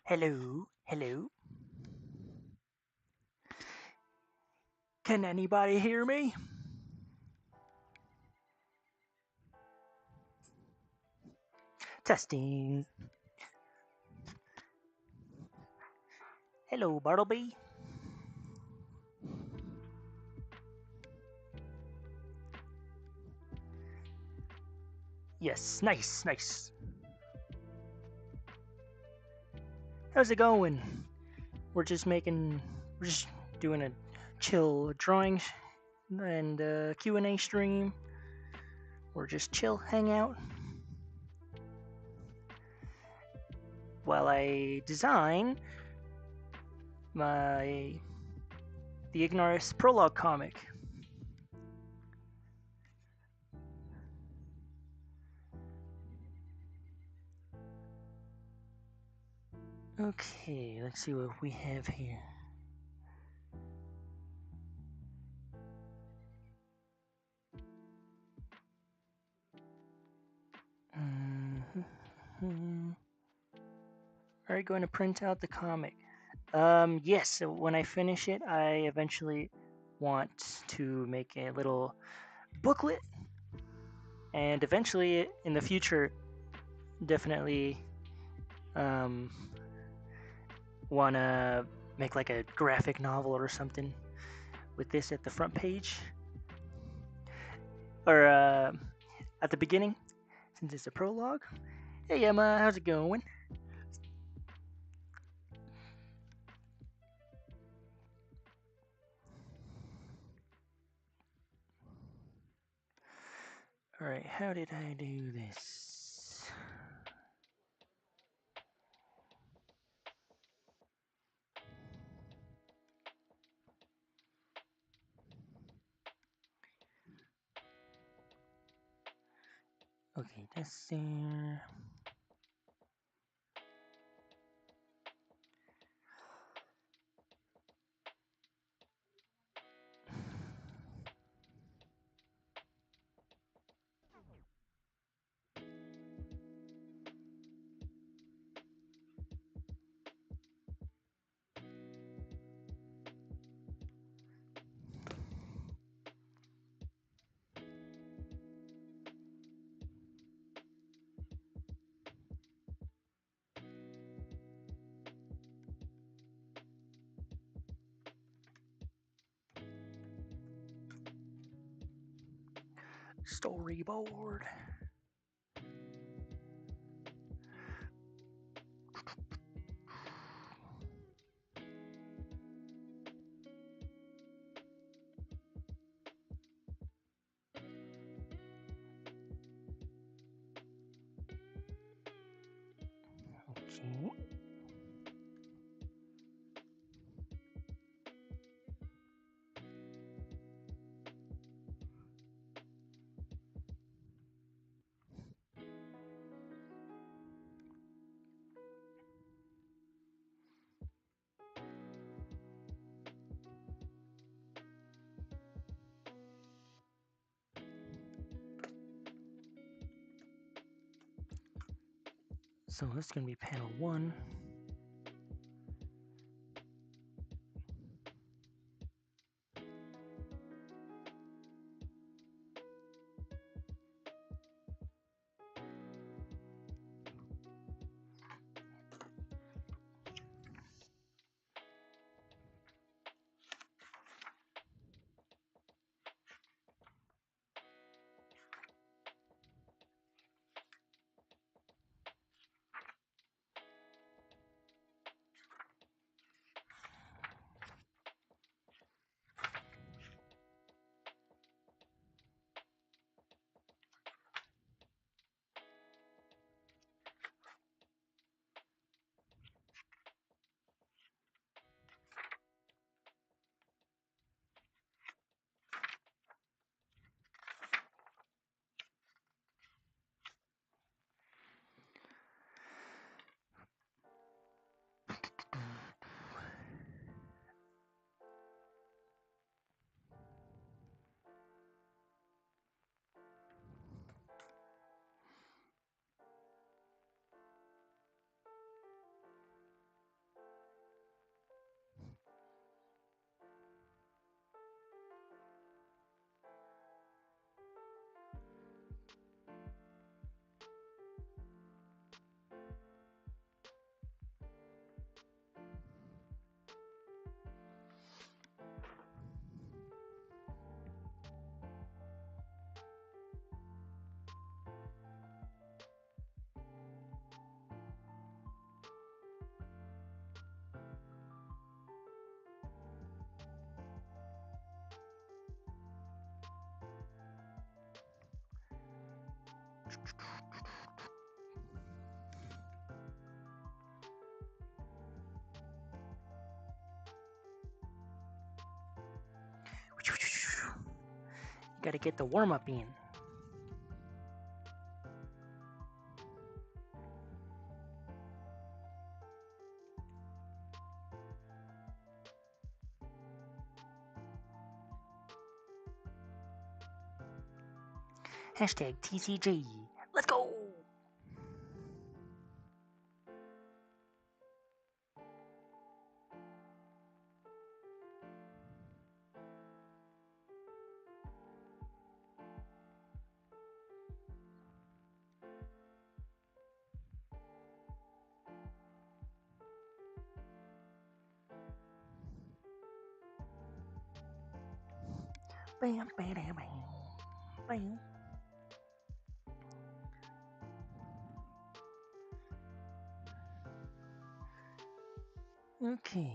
Hello, hello. Can anybody hear me? Testing. Hello, Bartleby. Yes, nice, nice. How's it going? We're just doing a chill drawing and Q&A stream. Or just chill, hang out while I design the Ignaris prologue comic. Okay, let's see what we have here. Are you going to print out the comic? Yes. So when I finish it, I eventually want to make a little booklet, and eventually, in the future, definitely want to make like a graphic novel or something with this at the front page or at the beginning, since it's a prologue. Hey Emma, how's it going? All right, how did I do this? Okay, that's there. Storyboard. Okay. So this is going to be panel 1. Gotta get the warm-up in. Hashtag TCG. Let's go! Bam, bam, bam, bam. Okay.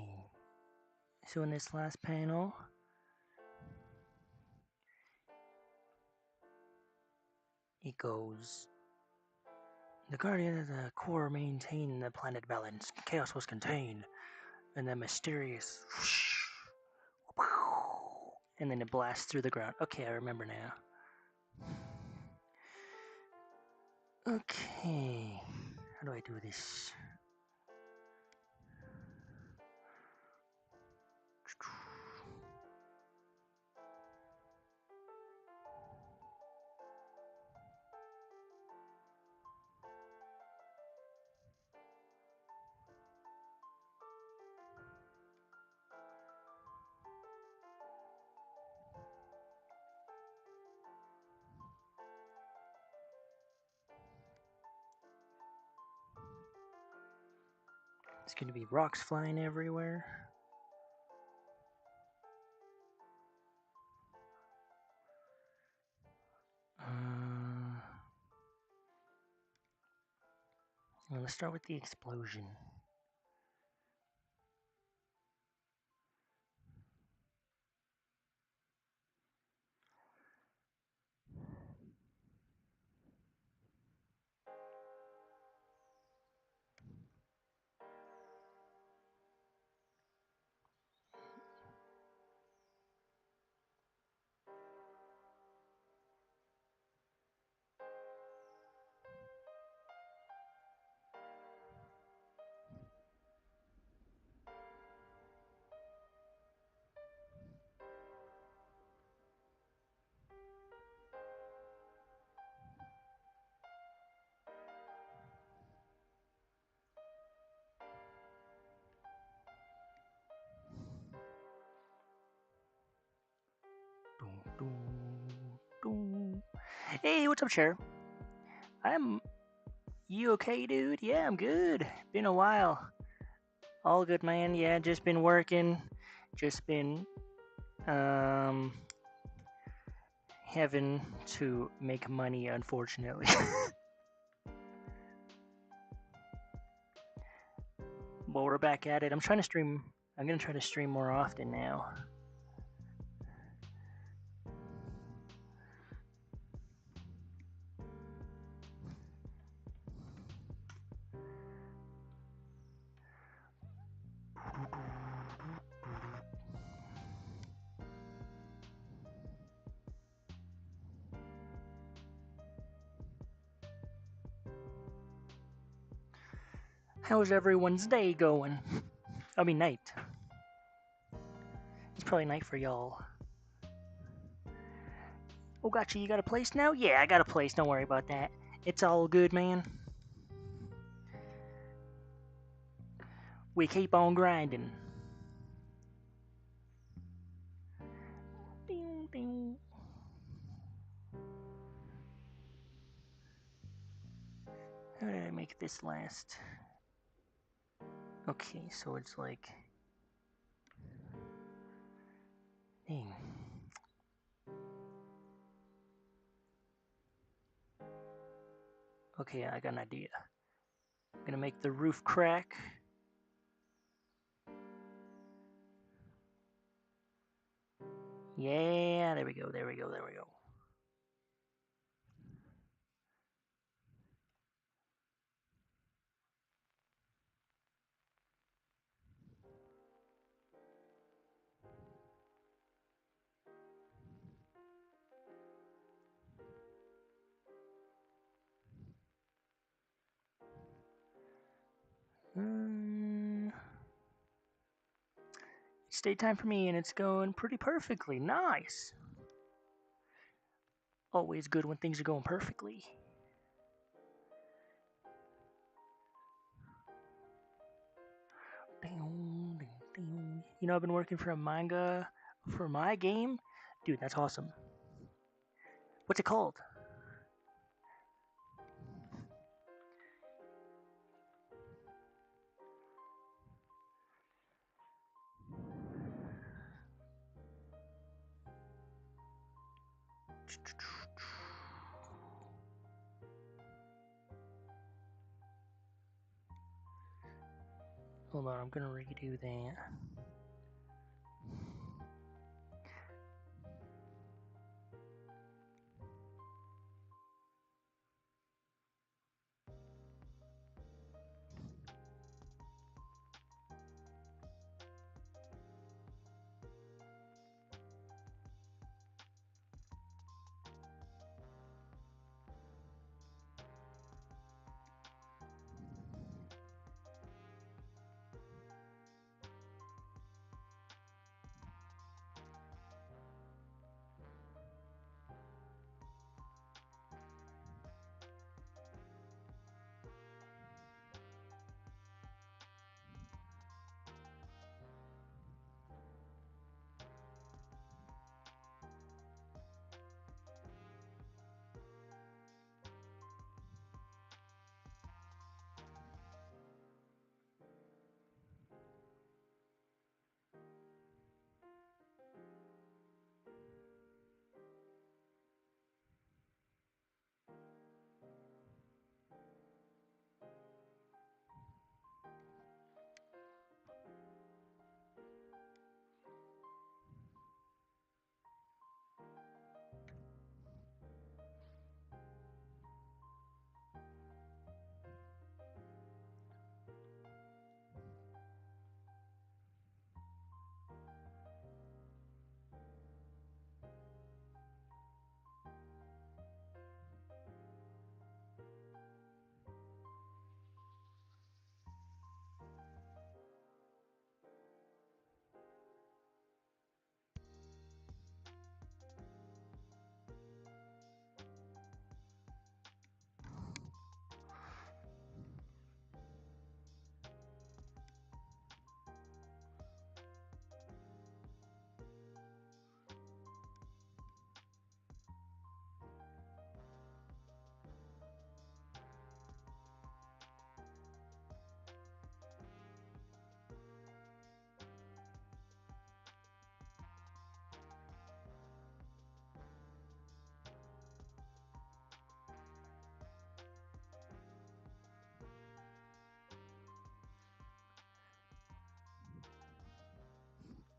So in this last panel, it goes. The Guardian of the Core maintained the planet balance. Chaos was contained. And then mysterious. And then it blasts through the ground. Okay, I remember now. Okay. How do I do this? It's going to be rocks flying everywhere. Well, let's start with the explosion. Hey, what's up, Cher? You okay, dude? Yeah, I'm good. Been a while. All good, man. Yeah, just been working. Just been, having to make money, unfortunately. But we're back at it. I'm trying to stream. I'm gonna try to stream more often now. How's everyone's day going? I mean, night. It's probably night for y'all. Oh, gotcha. You got a place now? Yeah, I got a place. Don't worry about that. It's all good, man. We keep on grinding. Ding, ding. How did I make this last? Okay, so it's like... Dang. Okay, I got an idea. I'm gonna make the roof crack. Yeah, there we go, there we go, there we go. It's daytime for me, and it's going pretty perfectly. Nice. Always good when things are going perfectly. You know, I've been working for a manga for my game. Dude, that's awesome. What's it called? Hold on, I'm gonna redo that.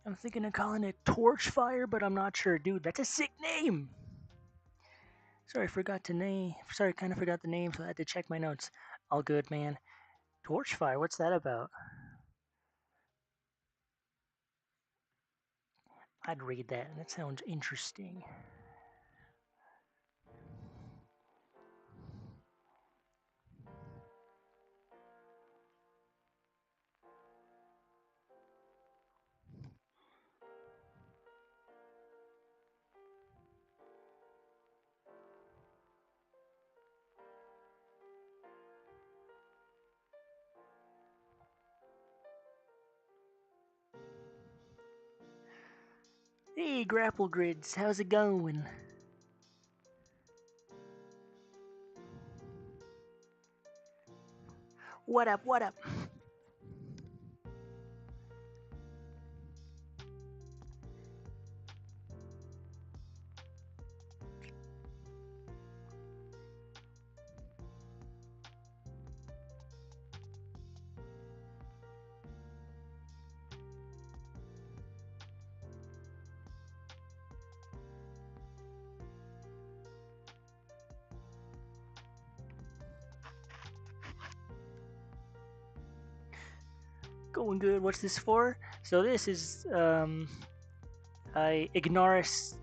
I'm thinking of calling it Torchfire, but I'm not sure. Dude, that's a sick name! Sorry, kind of forgot the name, so I had to check my notes. All good, man. Torchfire, what's that about? I'd read that. That sounds interesting. Hey, Grapple Grids, how's it going? What up, what up? Going good. What's this for? So this is a Ignaris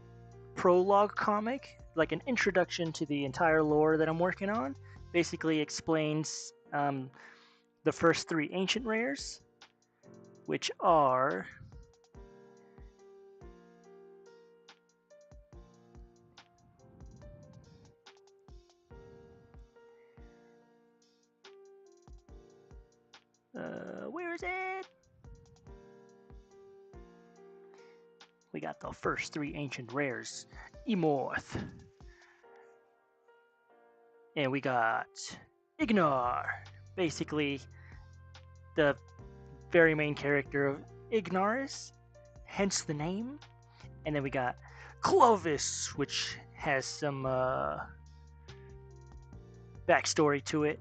prologue comic, like an introduction to the entire lore that I'm working on. Basically explains the first 3 ancient rares, which are where is it? We got the first 3 ancient rares, Emorth, and we got Ignar, basically the very main character of Ignaris, hence the name. And then we got Clovis, which has some backstory to it.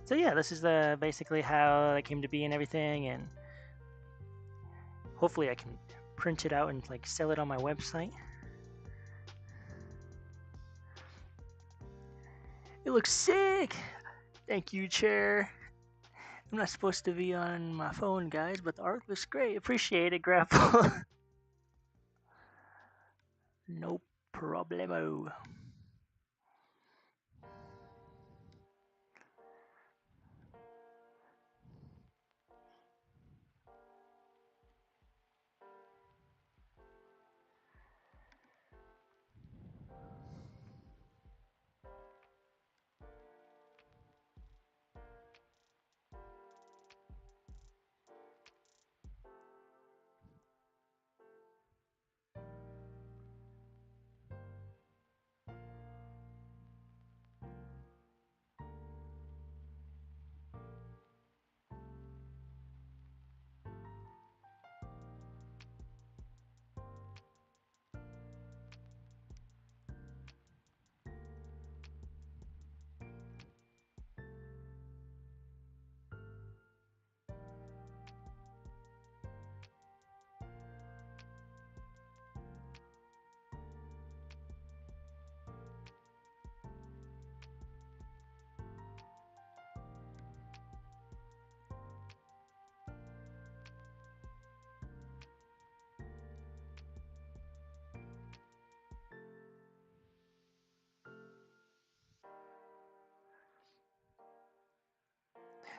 So yeah, this is basically how it came to be and everything, and hopefully I can print it out and like sell it on my website. It looks sick! Thank you, chair. I'm not supposed to be on my phone, guys, but the art looks great. Appreciate it, Grapple. No problemo.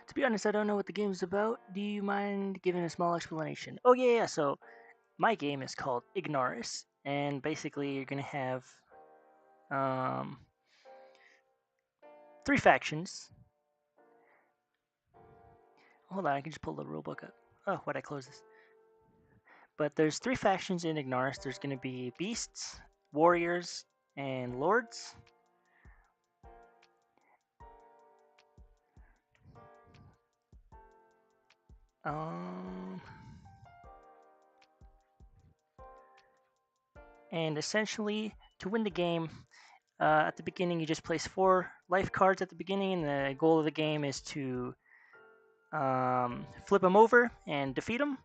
To be honest, I don't know what the game's about. Do you mind giving a small explanation? Oh, yeah. So, my game is called Ignaris, and basically, you're going to have um, 3 factions. Hold on, I can just pull the rulebook up. Oh, why'd I close this? But there's 3 factions in Ignaris. There's going to be beasts, warriors, and lords. Um, and essentially, to win the game, at the beginning, you just place 4 life cards at the beginning, and the goal of the game is to flip them over and defeat them.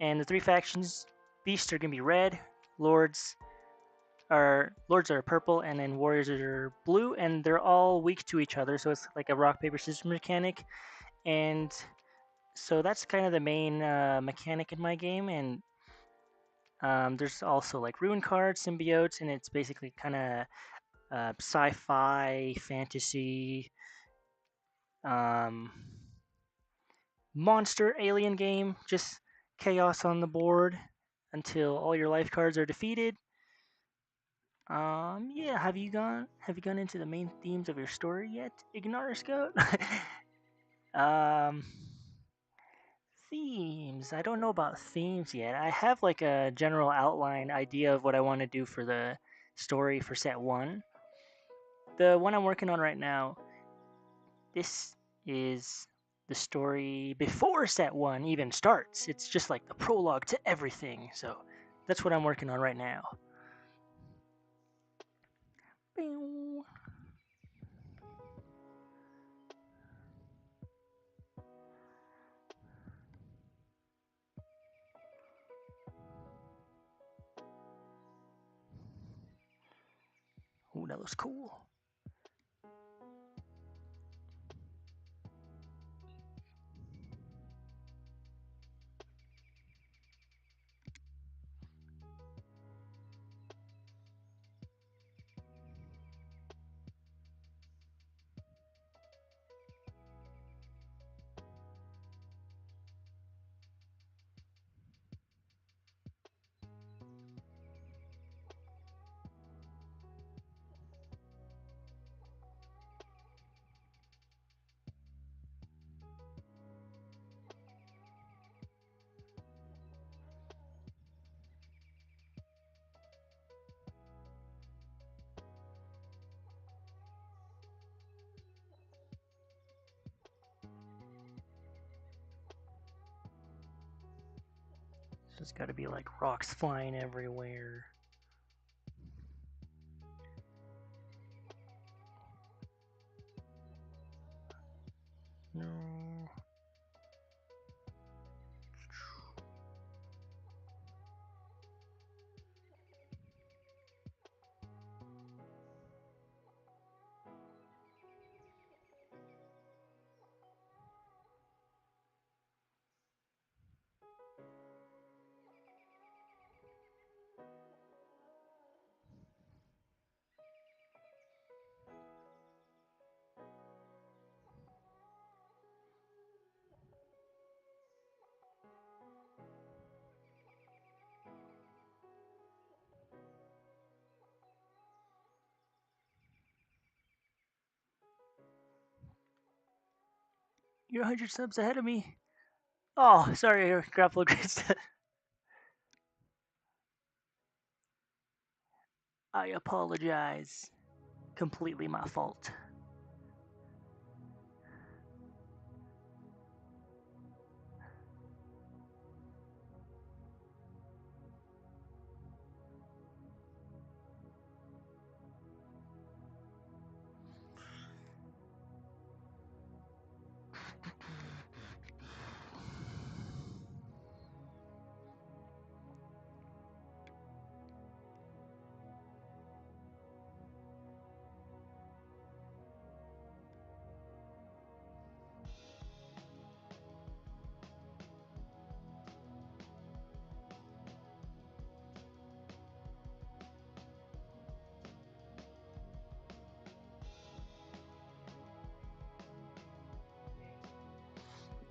And the 3 factions, beasts are gonna be red, lords are purple, and then warriors are blue, and they're all weak to each other. So it's like a rock paper scissors mechanic, and so that's kind of the main mechanic in my game. And there's also like rune cards, symbiotes, and it's basically kind of sci-fi, fantasy, um, monster alien game. Just chaos on the board until all your life cards are defeated. Yeah. Have you gone into the main themes of your story yet, Ignar Scout? um, Themes. I don't know about themes yet. I have like a general outline idea of what I want to do for the story for set 1. The one I'm working on right now, this is the story before set 1 even starts. It's just like the prologue to everything. So that's what I'm working on right now. Ooh, that looks cool. it's got to be like rocks flying everywhere. No. You're 100 subs ahead of me. Oh, sorry, Grapple Grits. I apologize. Completely my fault.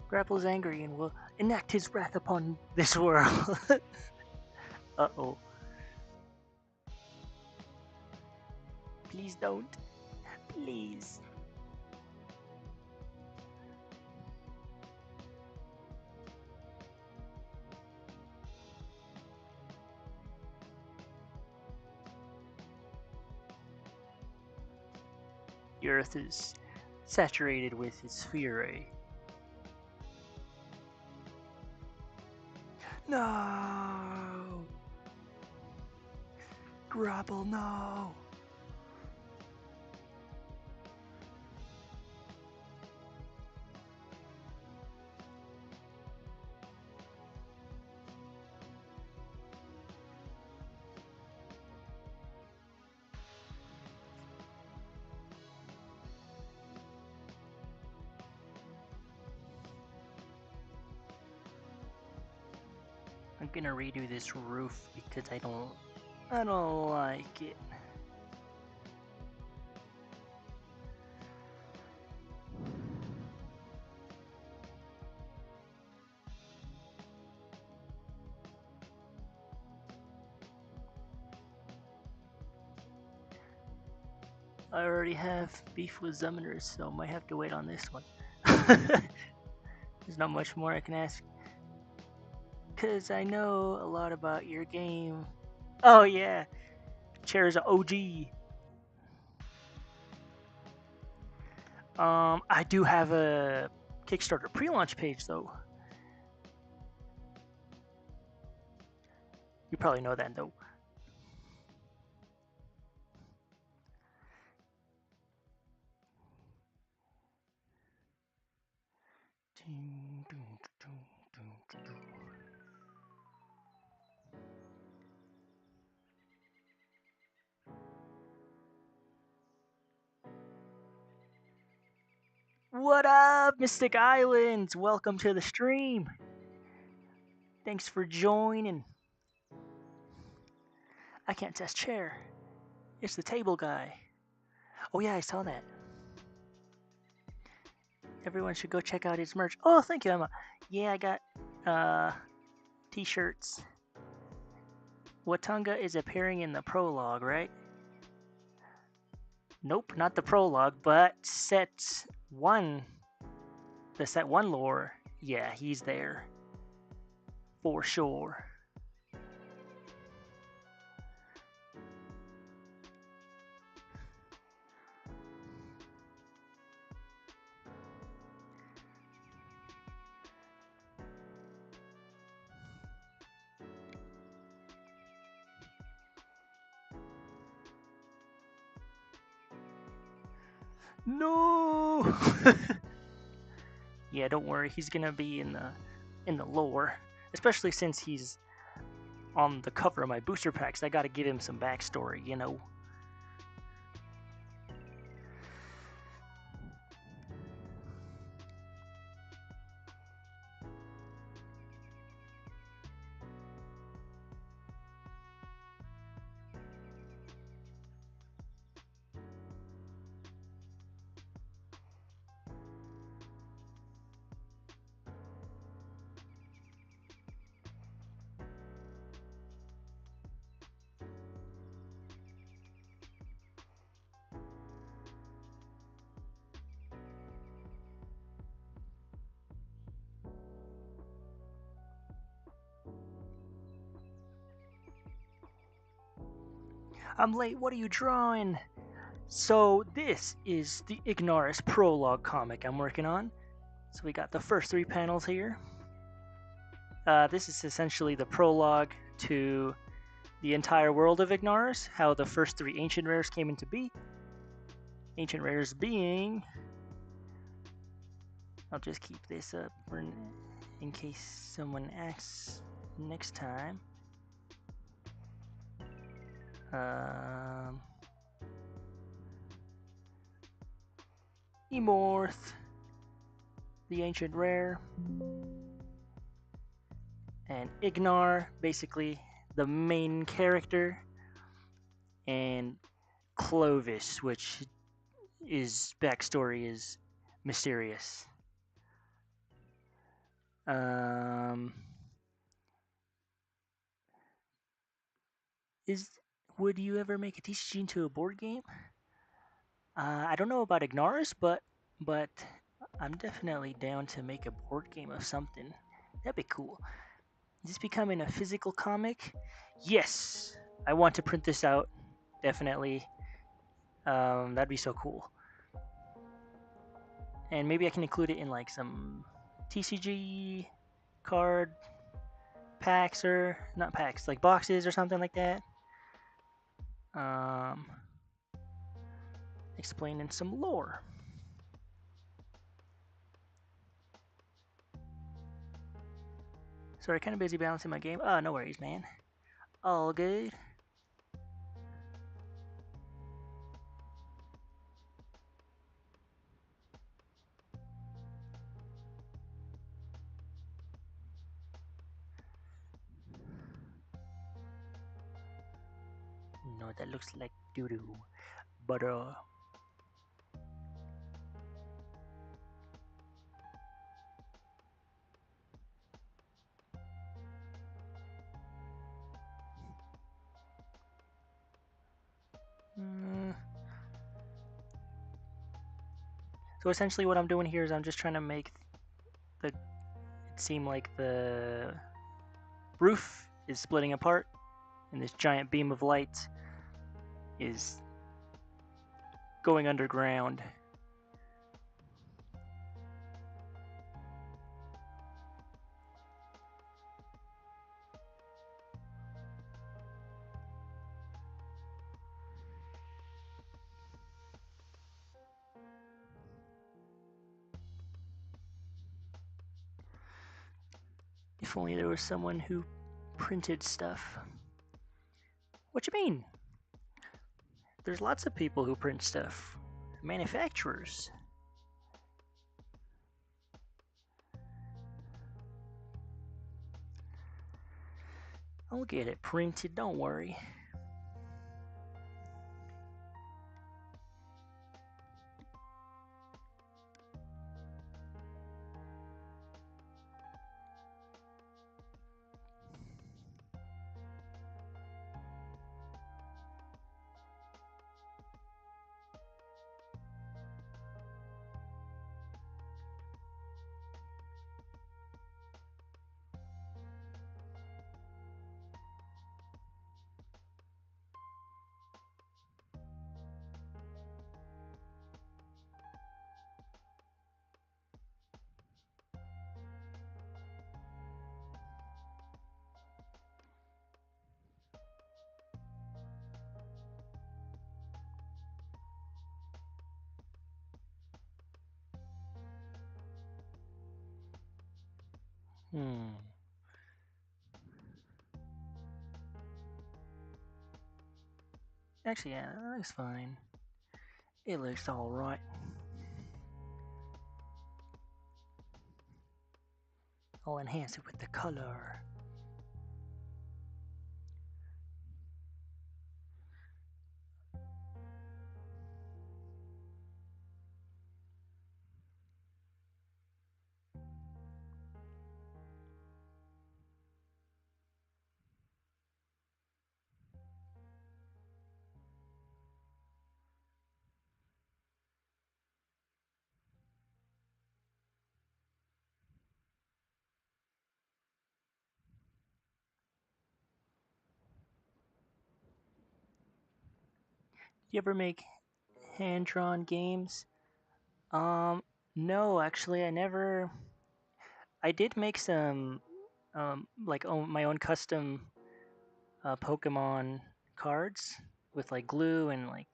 Grapple is angry and will enact his wrath upon this world. Uh-oh. Please don't. Please. The earth is saturated with his fury. No! Grapple, no! I'm gonna redo this roof because I don't like it. I already have beef with summoners, so I might have to wait on this one. There's not much more I can ask. Cause I know a lot about your game. Oh yeah, Chair's OG. I do have a Kickstarter pre-launch page though. You probably know that though. What up, Mystic Islands? Welcome to the stream. Thanks for joining. I can't test chair. It's the table guy. Oh yeah, I saw that. Everyone should go check out his merch. Oh, thank you, Emma. Yeah, I got t-shirts. Watanga is appearing in the prologue, right? Nope, not the prologue, but set 1. The set 1 lore. Yeah, he's there. For sure. No. Yeah, don't worry. He's gonna be in the lore, especially since he's on the cover of my booster packs. I gotta give him some backstory, you know. I'm late. What are you drawing? So this is the Ignaris prologue comic I'm working on. So we got the first 3 panels here. This is essentially the prologue to the entire world of Ignaris, how the first 3 ancient rares came into be. Ancient rares being... I'll just keep this up in case someone asks next time. Emorth, the ancient rare, and Ignar, basically the main character, and Clovis, which his backstory is mysterious. Would you ever make a TCG into a board game? I don't know about Ignaris, but I'm definitely down to make a board game of something. That'd be cool. Is this becoming a physical comic? Yes, I want to print this out. Definitely. That'd be so cool. And maybe I can include it in like some TCG card packs, or not packs, like boxes or something like that. Explaining some lore. Sorry, kind of busy balancing my game. No worries, man. All good. No, that looks like doo-doo. But, So essentially what I'm doing here is I'm just trying to make it seem like the roof is splitting apart, and this giant beam of light is going underground. If only there was someone who printed stuff. What you mean? There's lots of people who print stuff. Manufacturers. I'll get it printed, don't worry. Hmm. Actually, yeah, that looks fine. It looks alright. I'll enhance it with the color. You ever make hand-drawn games? Um, no, actually, I never. I did make some, like my own custom Pokemon cards with like glue and like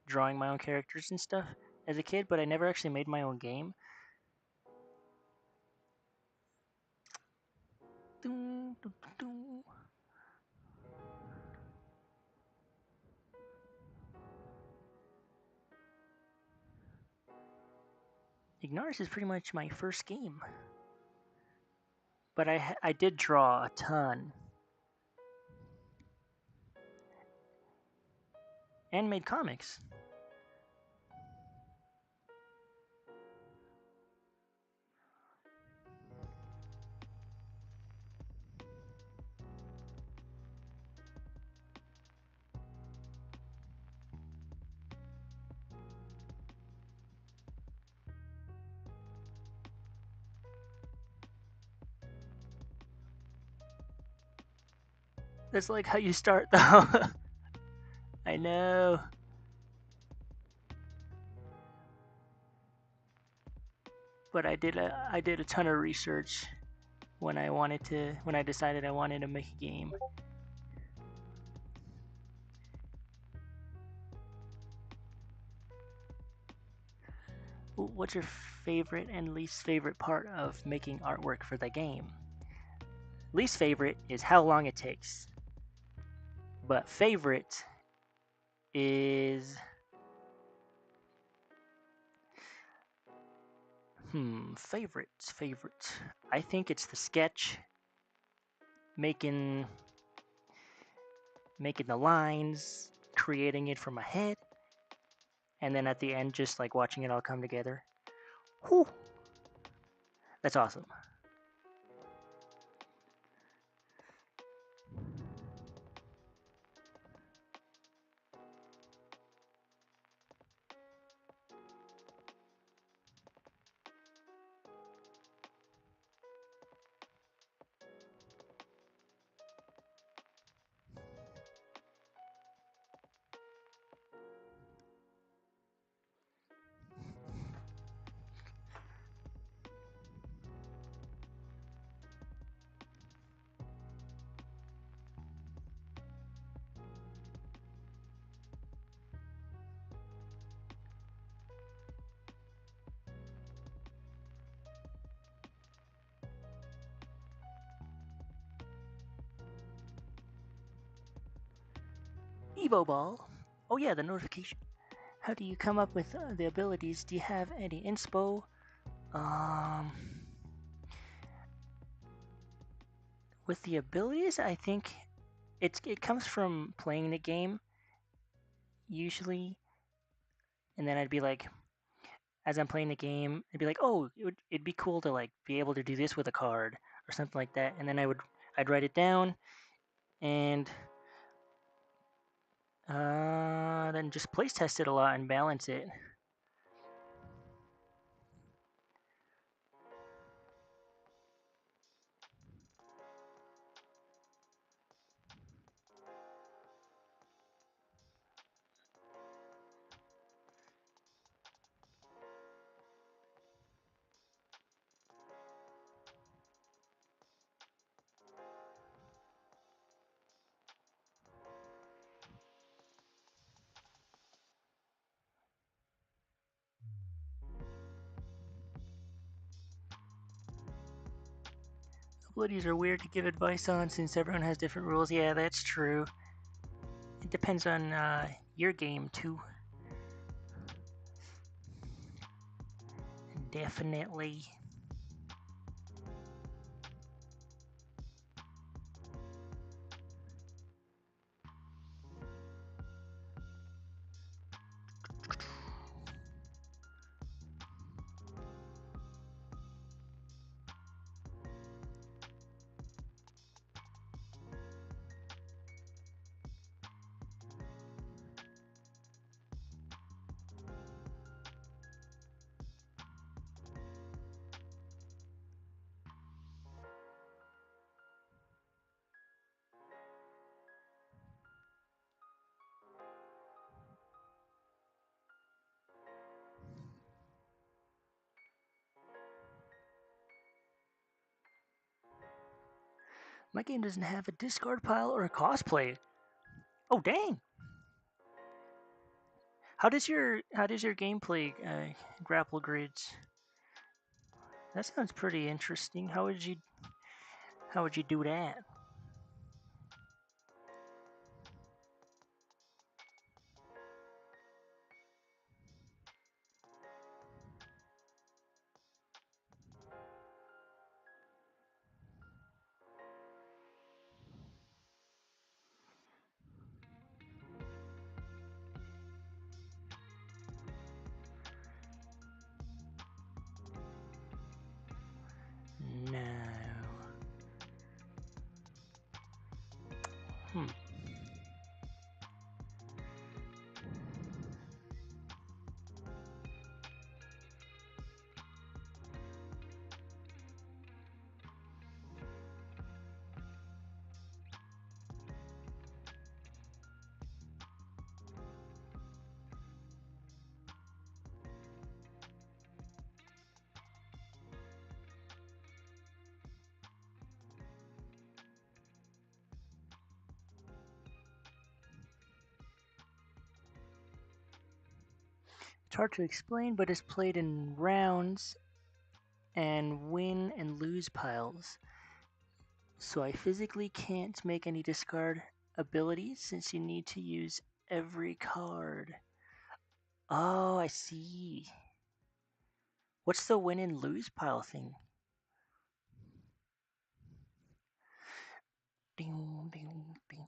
drawing my own characters and stuff as a kid, but I never actually made my own game. Doo, doo, doo, doo. Ignaris is pretty much my first game, but I did draw a ton and made comics. That's like how you start, though. I know. But I did a ton of research when I decided I wanted to make a game. What's your favorite and least favorite part of making artwork for the game? Least favorite is how long it takes. But favorite is favorite. I think it's the sketch, making making the lines, creating it from my head, and then at the end just like watching it all come together. Whew. That's awesome. Evo Ball. Oh yeah, the notification. How do you come up with the abilities? Do you have any inspo? Um, with the abilities, I think it comes from playing the game usually, and then I'd be like, as I'm playing the game, I'd be like, oh, it'd be cool to like be able to do this with a card or something like that, and then I'd write it down and then just place test it a lot and balance it. abilities are weird to give advice on since everyone has different rules. Yeah, that's true. It depends on your game too. Definitely. My game doesn't have a discard pile or a cosplay. Oh dang! How does your gameplay grapple grids? That sounds pretty interesting. How would you do that? No. Hmm. It's hard to explain, but it's played in rounds and win and lose piles. So I physically can't make any discard abilities since you need to use every card. Oh, I see. What's the win and lose pile thing? Ding, ding, ding.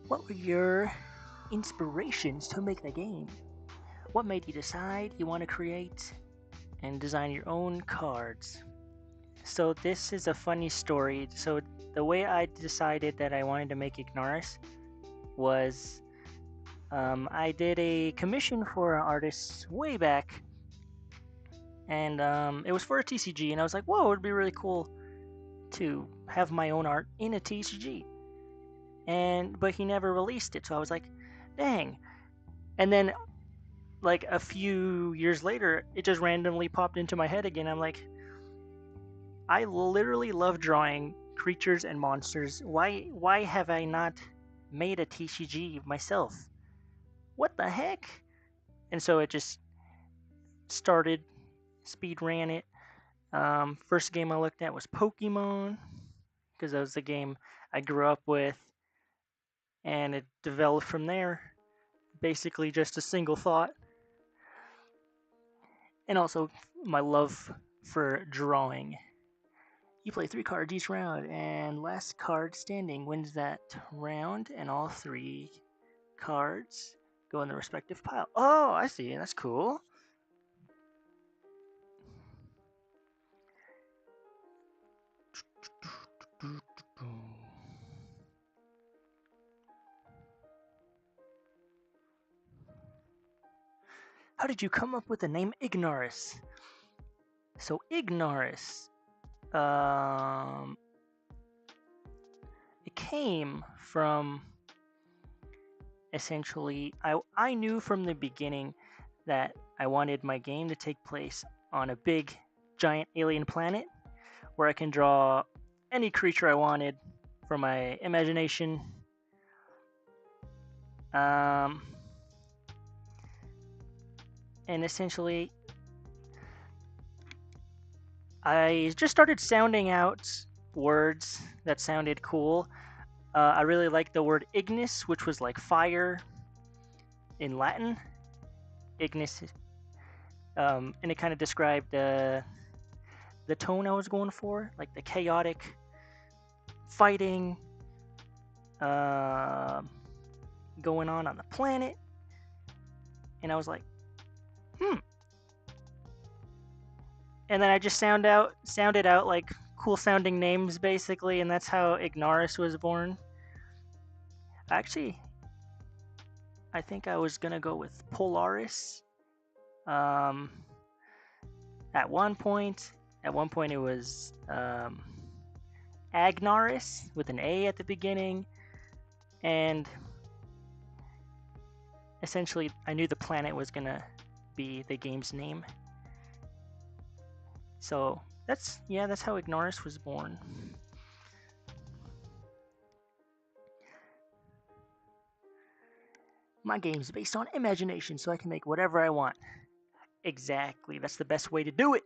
What were your inspirations to make the game? What made you decide you want to create and design your own cards? So this is a funny story. So the way I decided that I wanted to make Ignaris was I did a commission for an artist way back, and it was for a TCG, and I was like, whoa, it'd be really cool to have my own art in a TCG. But he never released it, so I was like, dang. And then like a few years later, it just randomly popped into my head again. I'm like, I literally love drawing creatures and monsters. Why have I not made a TCG myself? What the heck? And so it just started, speed ran it. First game I looked at was Pokemon because that was the game I grew up with, and it developed from there. Basically, just a single thought. and also my love for drawing. You play 3 cards each round, and last card standing wins that round, and all 3 cards go in the respective pile. Oh, I see. That's cool. How did you come up with the name Ignaris? So Ignaris, it came from essentially, I knew from the beginning that I wanted my game to take place on a big, giant alien planet where I can draw any creature I wanted from my imagination. And essentially, I just started sounding out words that sounded cool. I really liked the word ignis, which was like fire in Latin. Ignis, and it kind of described the tone I was going for, like the chaotic fighting going on the planet. And I was like, and then I just sounded out like cool sounding names basically, and that's how Ignaris was born. Actually, I think I was gonna go with Polaris. At one point it was Agnaris with an A at the beginning, and essentially I knew the planet was gonna be the game's name. So that's how Ignaris was born. My game's based on imagination, so I can make whatever I want. Exactly, that's the best way to do it.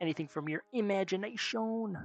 Anything from your imagination.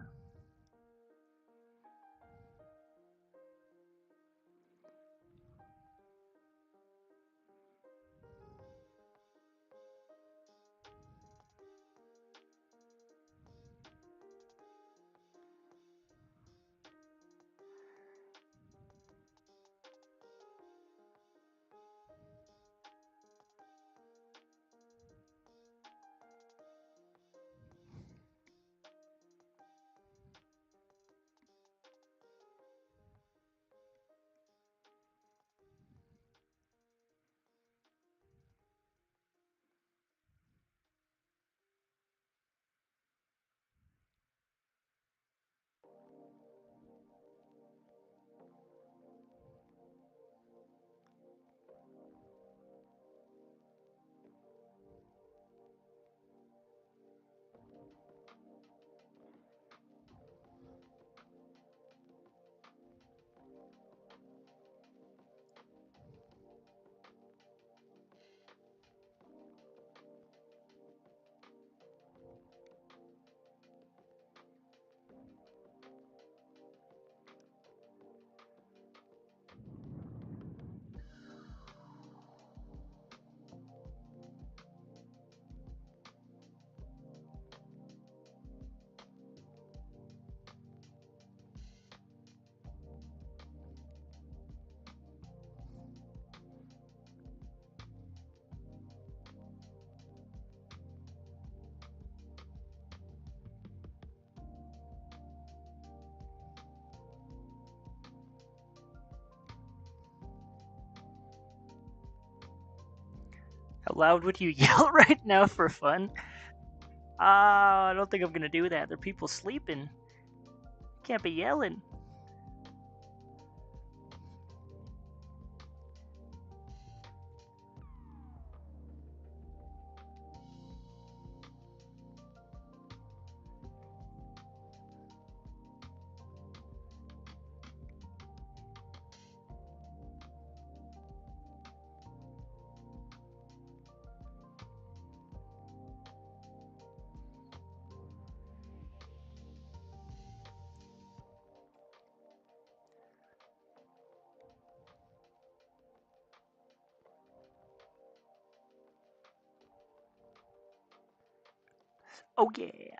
How loud would you yell right now for fun? I don't think I'm gonna do that. There are people sleeping. Can't be yelling. Oh yeah.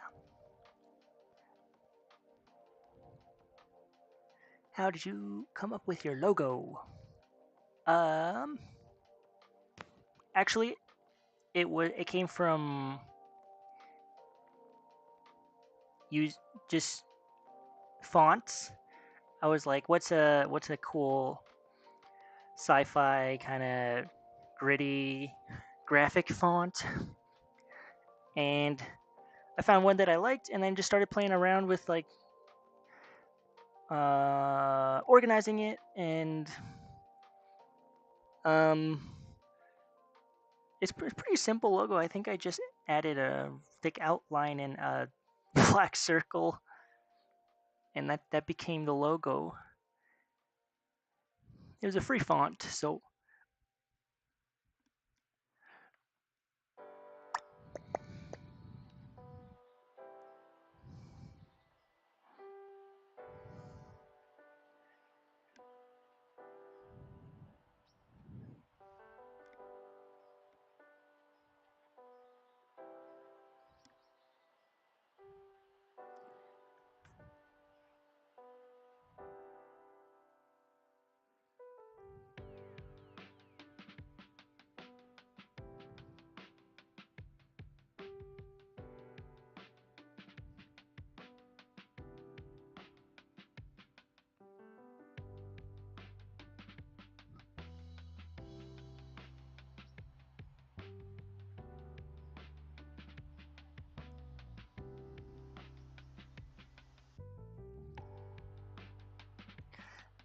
How did you come up with your logo? Um, Actually, it came from use just fonts. I was like, what's a cool sci-fi kind of gritty graphic font? And I found one that I liked, and then just started playing around with like organizing it, and um, it's pretty simple logo. I think I just added a thick outline and a black circle, and that became the logo. It was a free font, so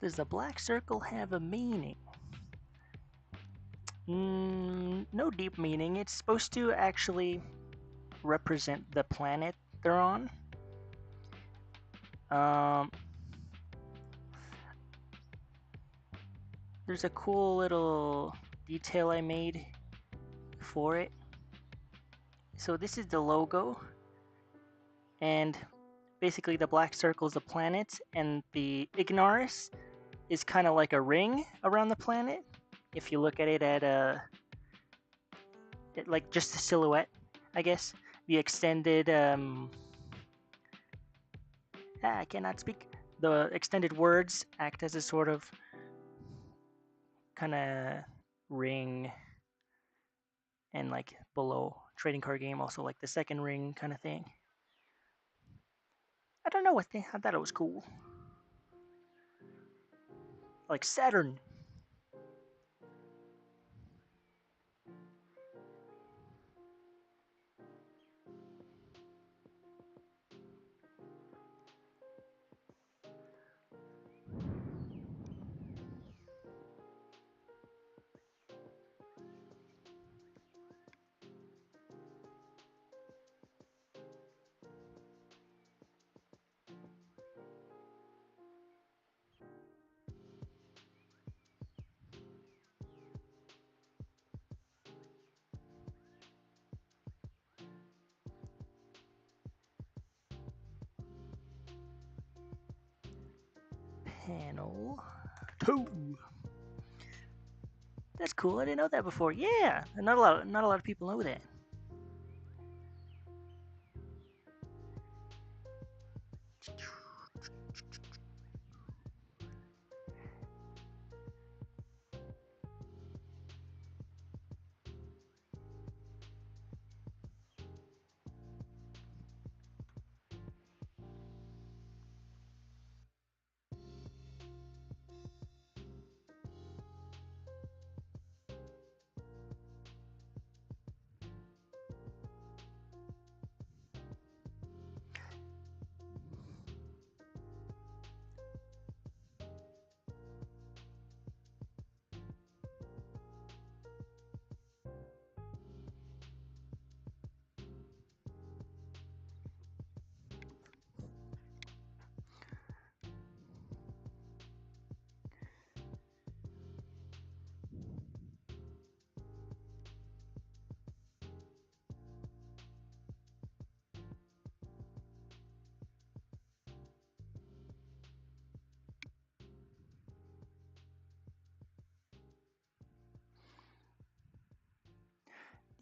does the black circle have a meaning? No deep meaning. It's supposed to actually represent the planet they're on. Um, there's a cool little detail I made for it. So this is the logo, and basically the black circle is the planet, and the Ignaris is kind of like a ring around the planet. If you look at it like just the silhouette, I guess. The extended I cannot speak. The extended words act as a sort of kind of ring, and like below trading card game, also like the second ring kind of thing. I don't know what I thought it was cool. Like Saturn. Panel 2. That's cool. I didn't know that before. Yeah, not a lot of people know that.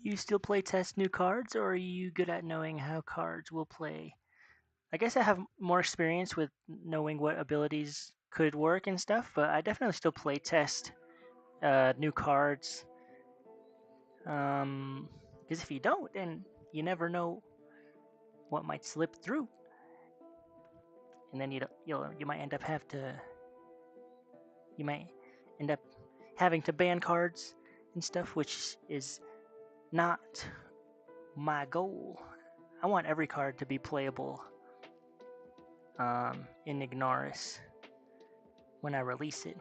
you still play test new cards, or are you good at knowing how cards will play? I guess I have more experience with knowing what abilities could work and stuff, but I definitely still play test new cards. Because if you don't, then you never know what might slip through, and then you might end up you might end up having to ban cards and stuff, which is not my goal. I want every card to be playable in Ignaris when I release it.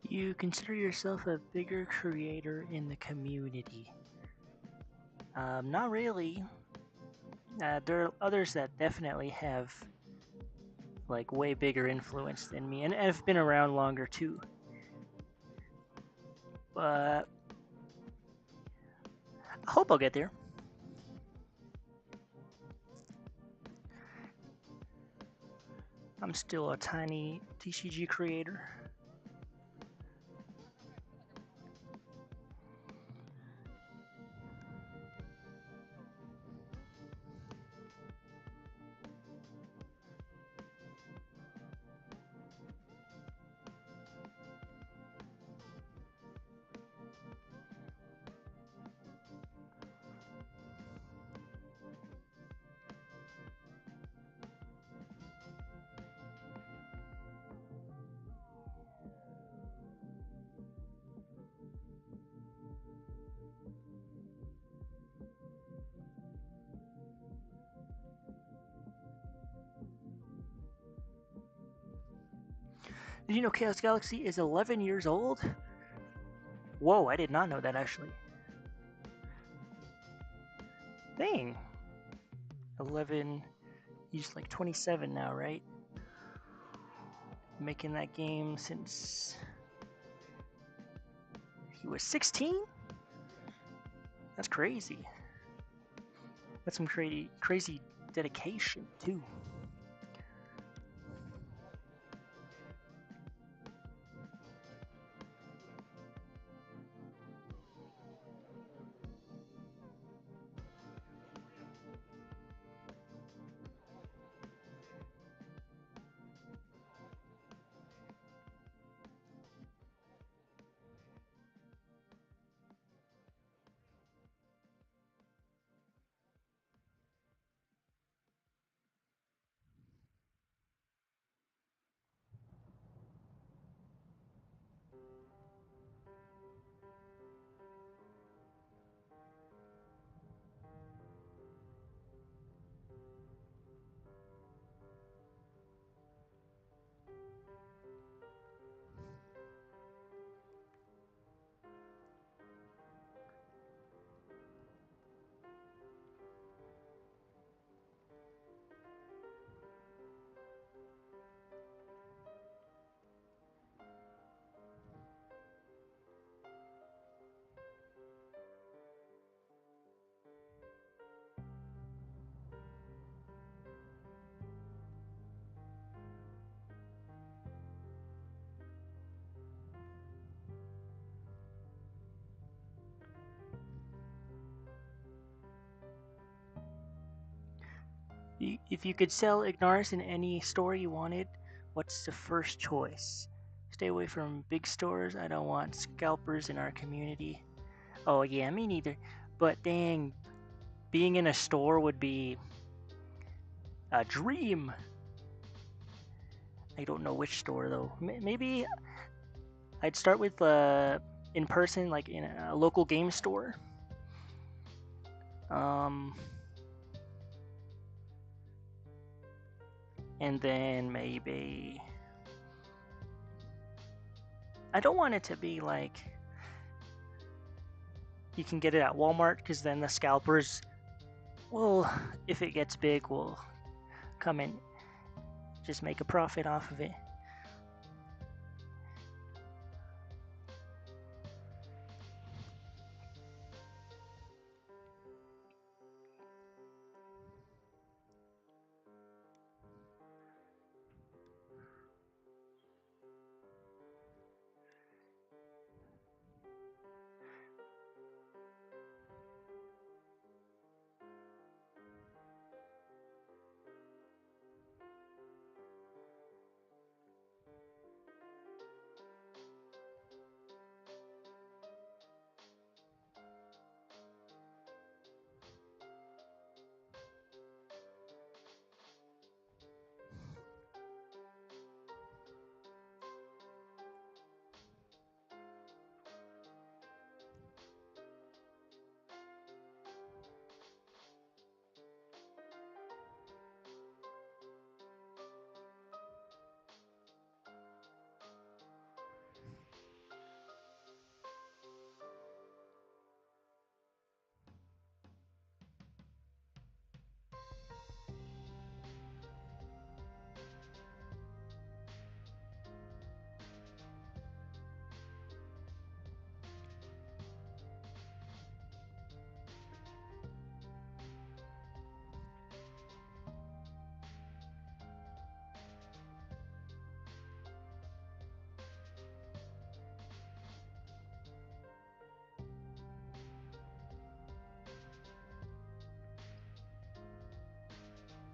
You consider yourself a bigger creator in the community? Not really. There are others that definitely have like way bigger influence than me, and have been around longer too. But I hope I'll get there. I'm still a tiny TCG creator. Did you know Chaos Galaxy is 11 years old? Whoa, I did not know that actually. Dang. 11, he's like 27 now, right? Making that game since he was 16? That's crazy. That's some crazy dedication too. If you could sell Ignaris in any store you wanted, what's the first choice? Stay away from big stores. I don't want scalpers in our community. Oh yeah, me neither. But dang, being in a store would be a dream. I don't know which store though. Maybe I'd start with in person, like in a local game store. Um, and then maybe I don't want it to be like you can get it at Walmart because then the scalpers will, if it gets big, will come and just make a profit off of it.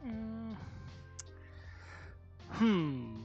Mm, hmm.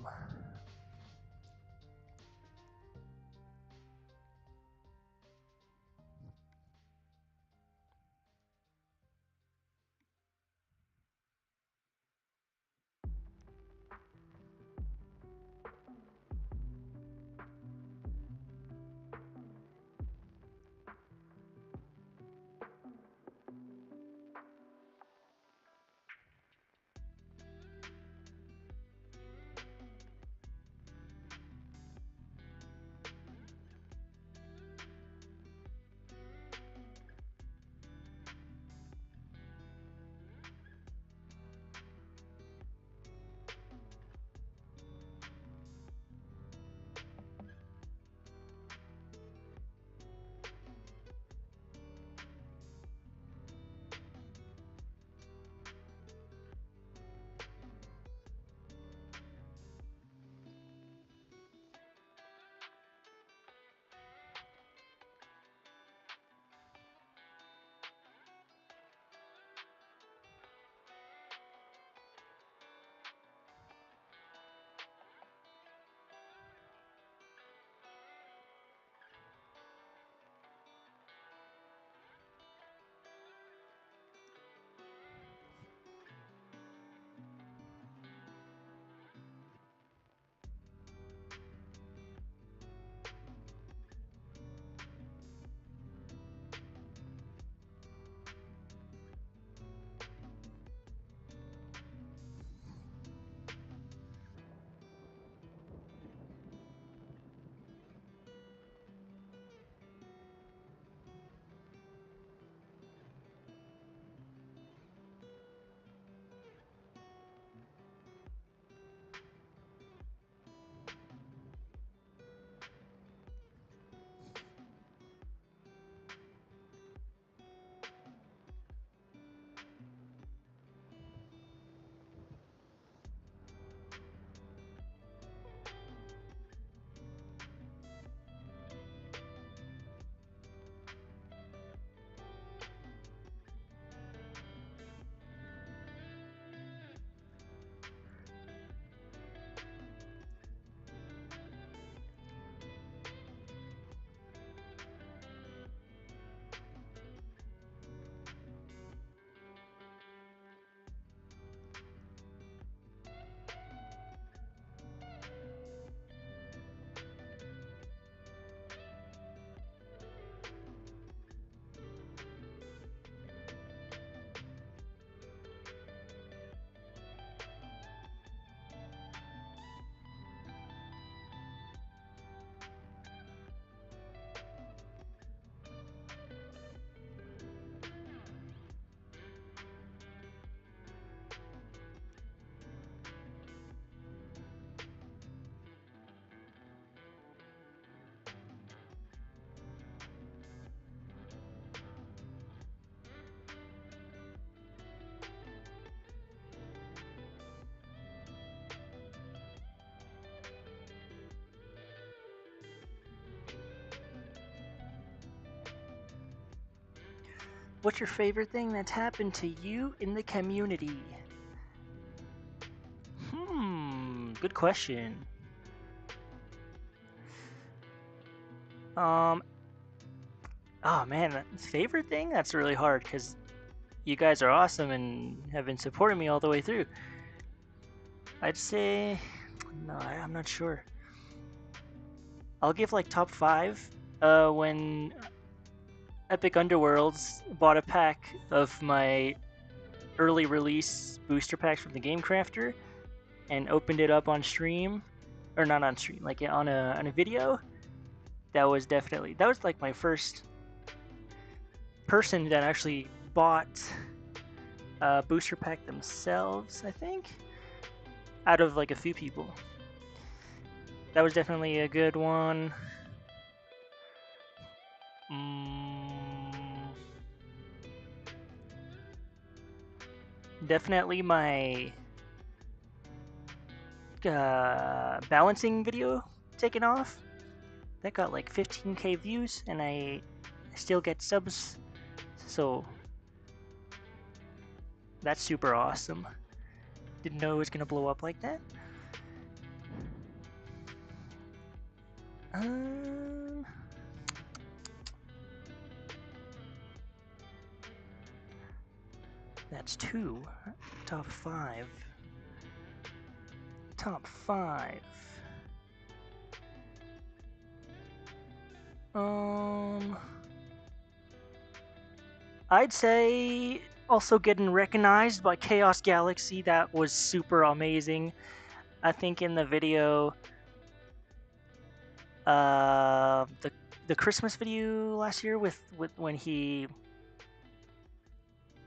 What's your favorite thing that's happened to you in the community? Good question. Oh man, favorite thing? That's really hard because you guys are awesome and have been supporting me all the way through. I'd say, no, I'm not sure. I'll give like top 5. When Epic Underworlds bought a pack of my early release booster packs from the Game Crafter and opened it up on stream, or not on stream, like on a video. That was like my first person that actually bought a booster pack themselves, I think, out of like a few people. That was definitely a good one. Definitely my balancing video taken off. That got like 15k views, and I still get subs, so that's super awesome. Didn't know it was gonna blow up like that. That's 2. Top 5. Top 5. I'd say also getting recognized by Chaos Galaxy. That was super amazing. I think in the video, the Christmas video last year with when he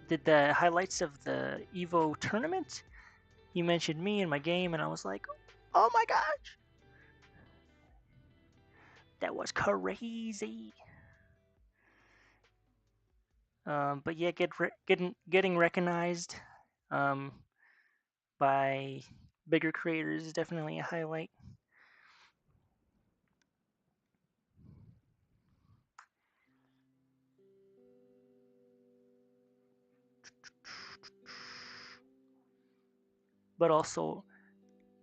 did the highlights of the Evo tournament, he mentioned me in my game, and I was like, oh my gosh, that was crazy. But yeah, getting recognized by bigger creators is definitely a highlight. But also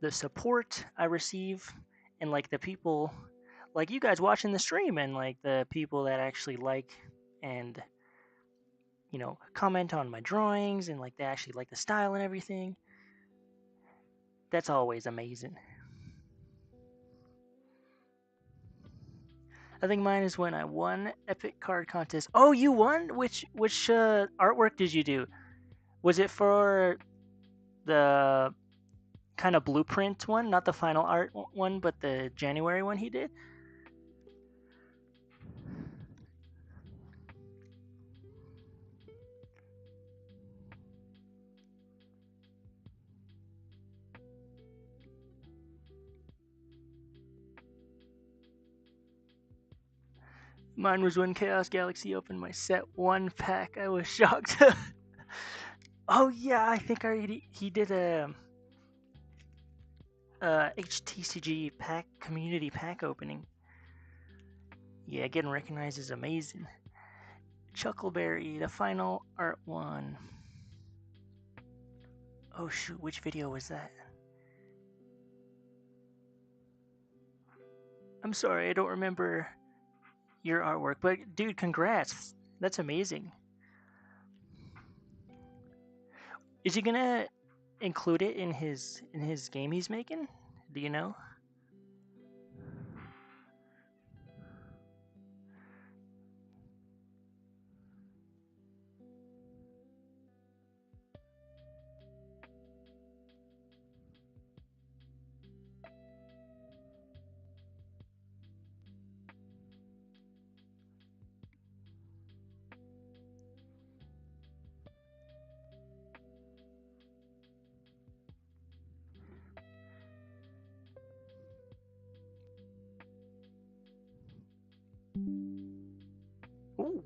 the support I receive, and like the people like you guys watching the stream, and like the people that actually like and comment on my drawings, and like they actually like the style and everything. That's always amazing. I think mine is when I won Epic Card Contest. Oh, you won? Which artwork did you do? Was it for the kind of blueprint one, not the final art one, but the January one he did? Mine was when Chaos Galaxy opened my set 1 pack. I was shocked. Oh yeah, I think he did a htcg pack community pack opening. Yeah, getting recognized is amazing. Chuckleberry, the final art one. Oh shoot, which video was that? I'm sorry, I don't remember your artwork, but dude, congrats. That's amazing. Is he gonna include it in his game he's making? Do you know? Ooh.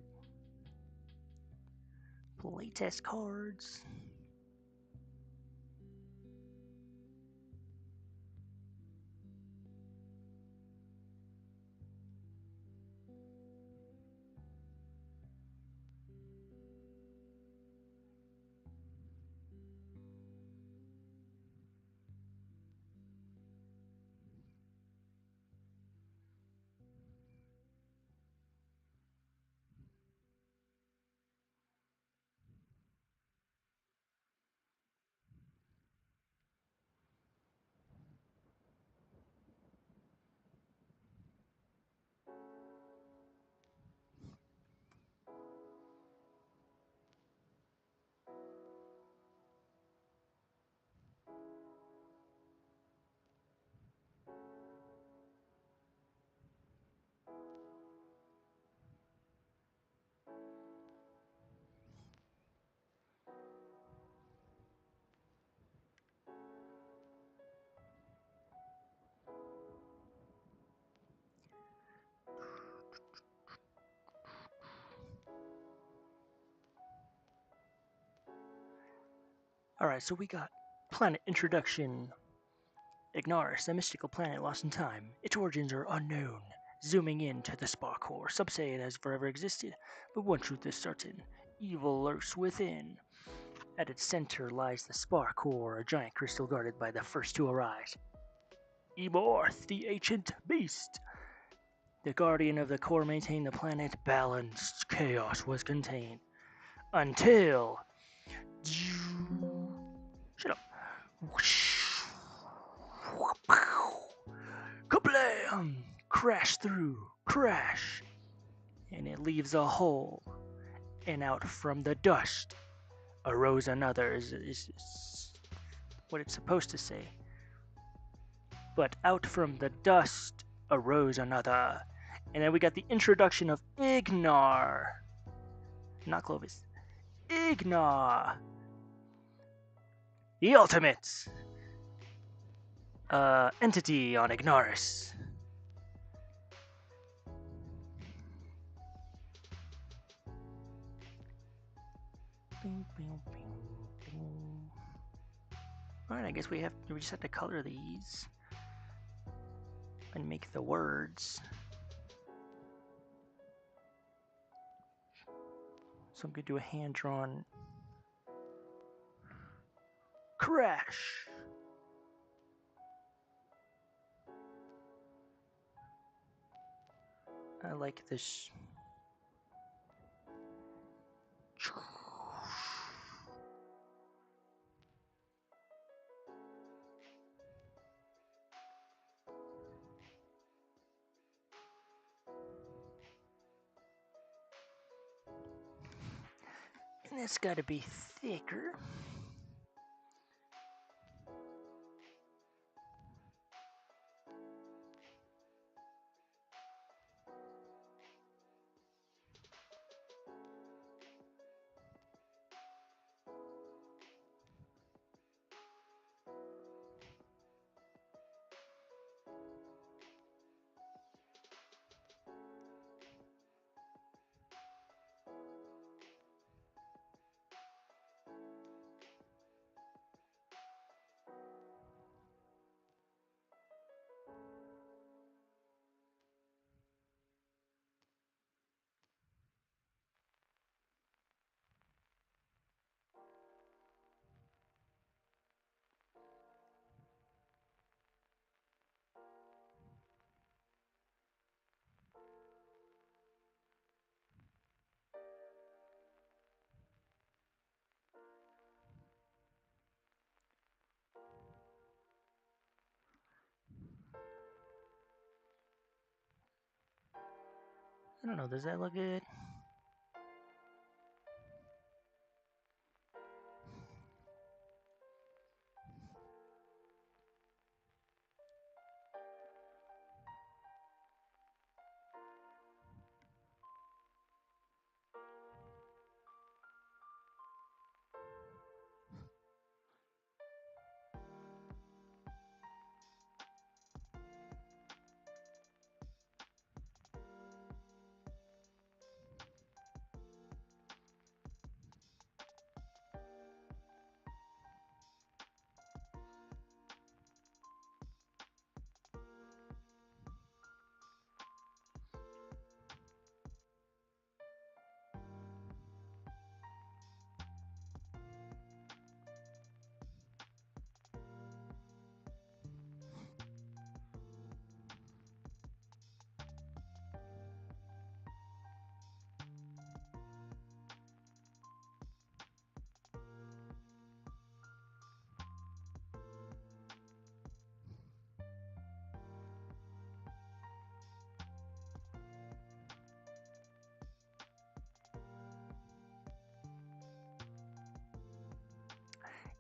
Playtest cards. Alright, so we got planet introduction. Ignaris, a mystical planet lost in time. Its origins are unknown. Zooming in to the spark core, some say it has forever existed, but one truth is certain. Evil lurks within. At its center lies the spark core, a giant crystal guarded by the first to arise. Emorth, the ancient beast. The guardian of the core maintained the planet balanced. Chaos was contained. Until... Shut up. Kablam! Crash through. Crash. And it leaves a hole. And out from the dust arose another, is what it's supposed to say. But out from the dust arose another. And then we got the introduction of Ignar. Not Clovis. Ignar. The ultimate entity on Ignaris. Alright, I guess we just have to color these and make the words. So I'm going to do a hand-drawn crash. I like this. And it's got to be thicker. I don't know, does that look good?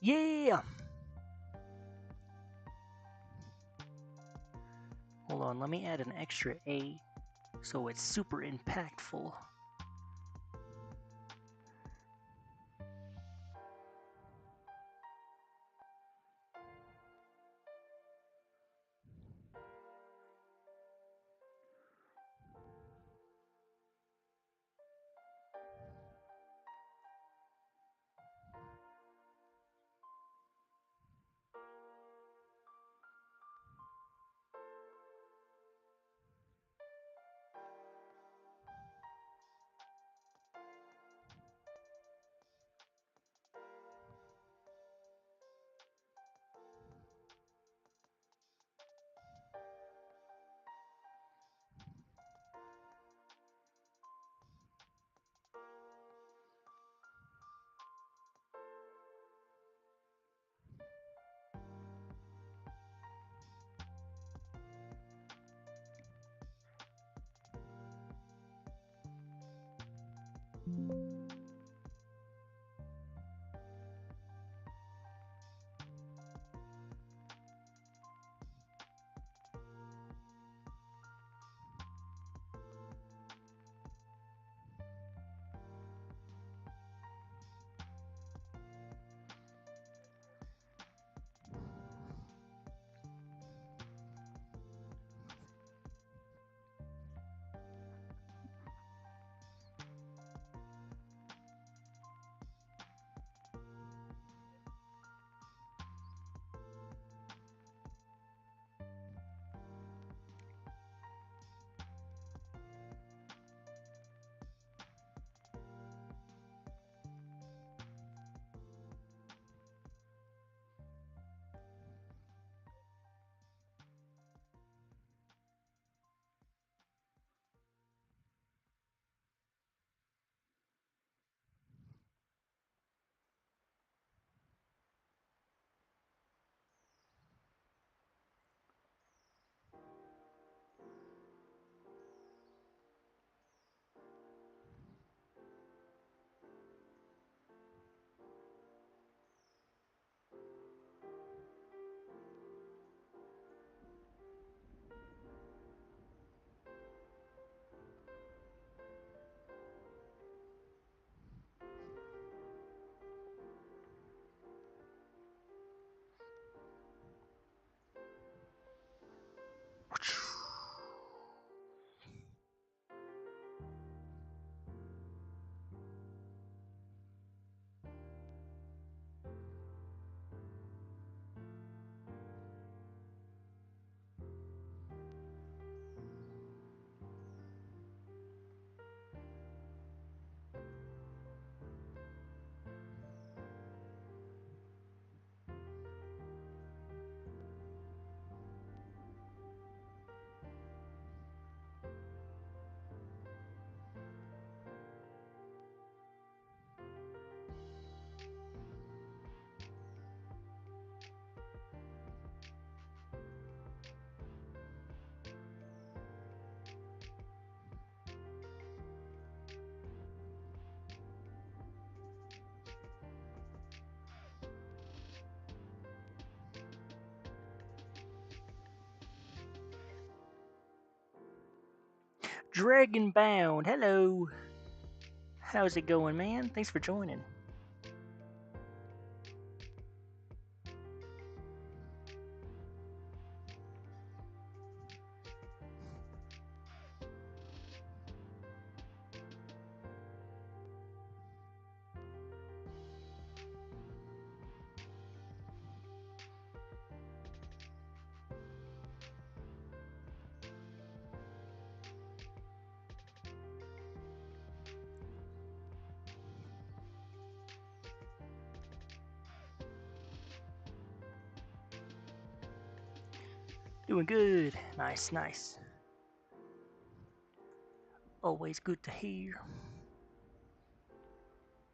Yeah! Hold on, let me add an extra A so it's super impactful. Dragonbound, hello. How's it going, man? Thanks for joining. Doing good. Nice, nice. Always good to hear.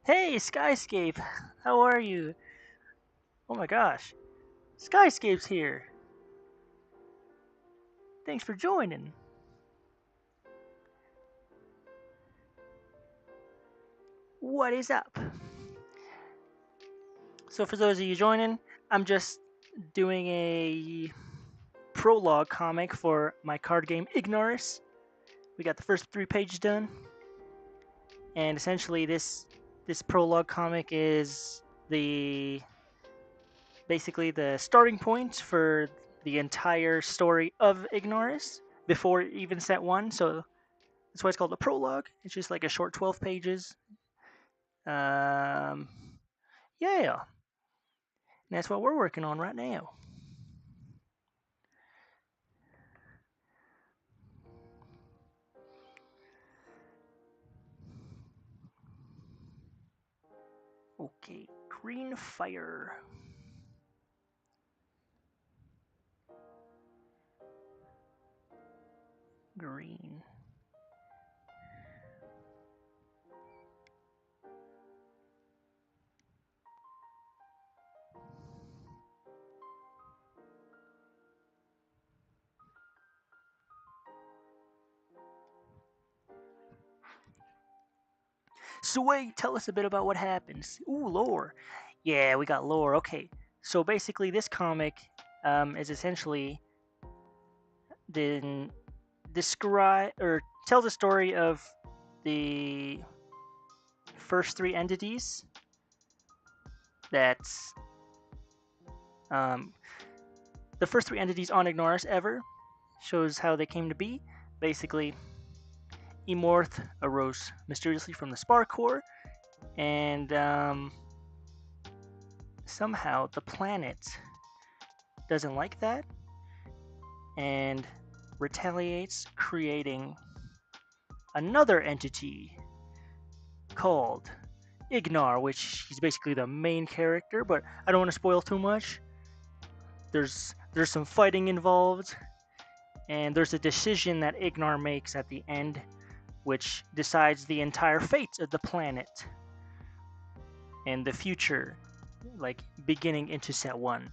Hey, Skyscape! How are you? Oh my gosh. Skyscape's here. Thanks for joining. What is up? So for those of you joining, I'm just doing a prologue comic for my card game Ignaris. We got the first 3 pages done. And essentially this prologue comic is basically the starting point for the entire story of Ignaris before even set 1. So that's why it's called a prologue. It's just like a short 12 pages. Yeah. And that's what we're working on right now. Okay, green fire. Green. So wait, tell us a bit about what happens. Ooh, lore. Yeah, we got lore. Okay, so basically this comic is essentially describe or tells a story of the first 3 entities that's the first 3 entities on Ignaris ever. Shows how they came to be. Basically, Emorth arose mysteriously from the Spark Core, and somehow the planet doesn't like that and retaliates, creating another entity called Ignar, which he's basically the main character, but I don't want to spoil too much. There's some fighting involved, and there's a decision that Ignar makes at the end which decides the entire fate of the planet and the future, like beginning into set 1.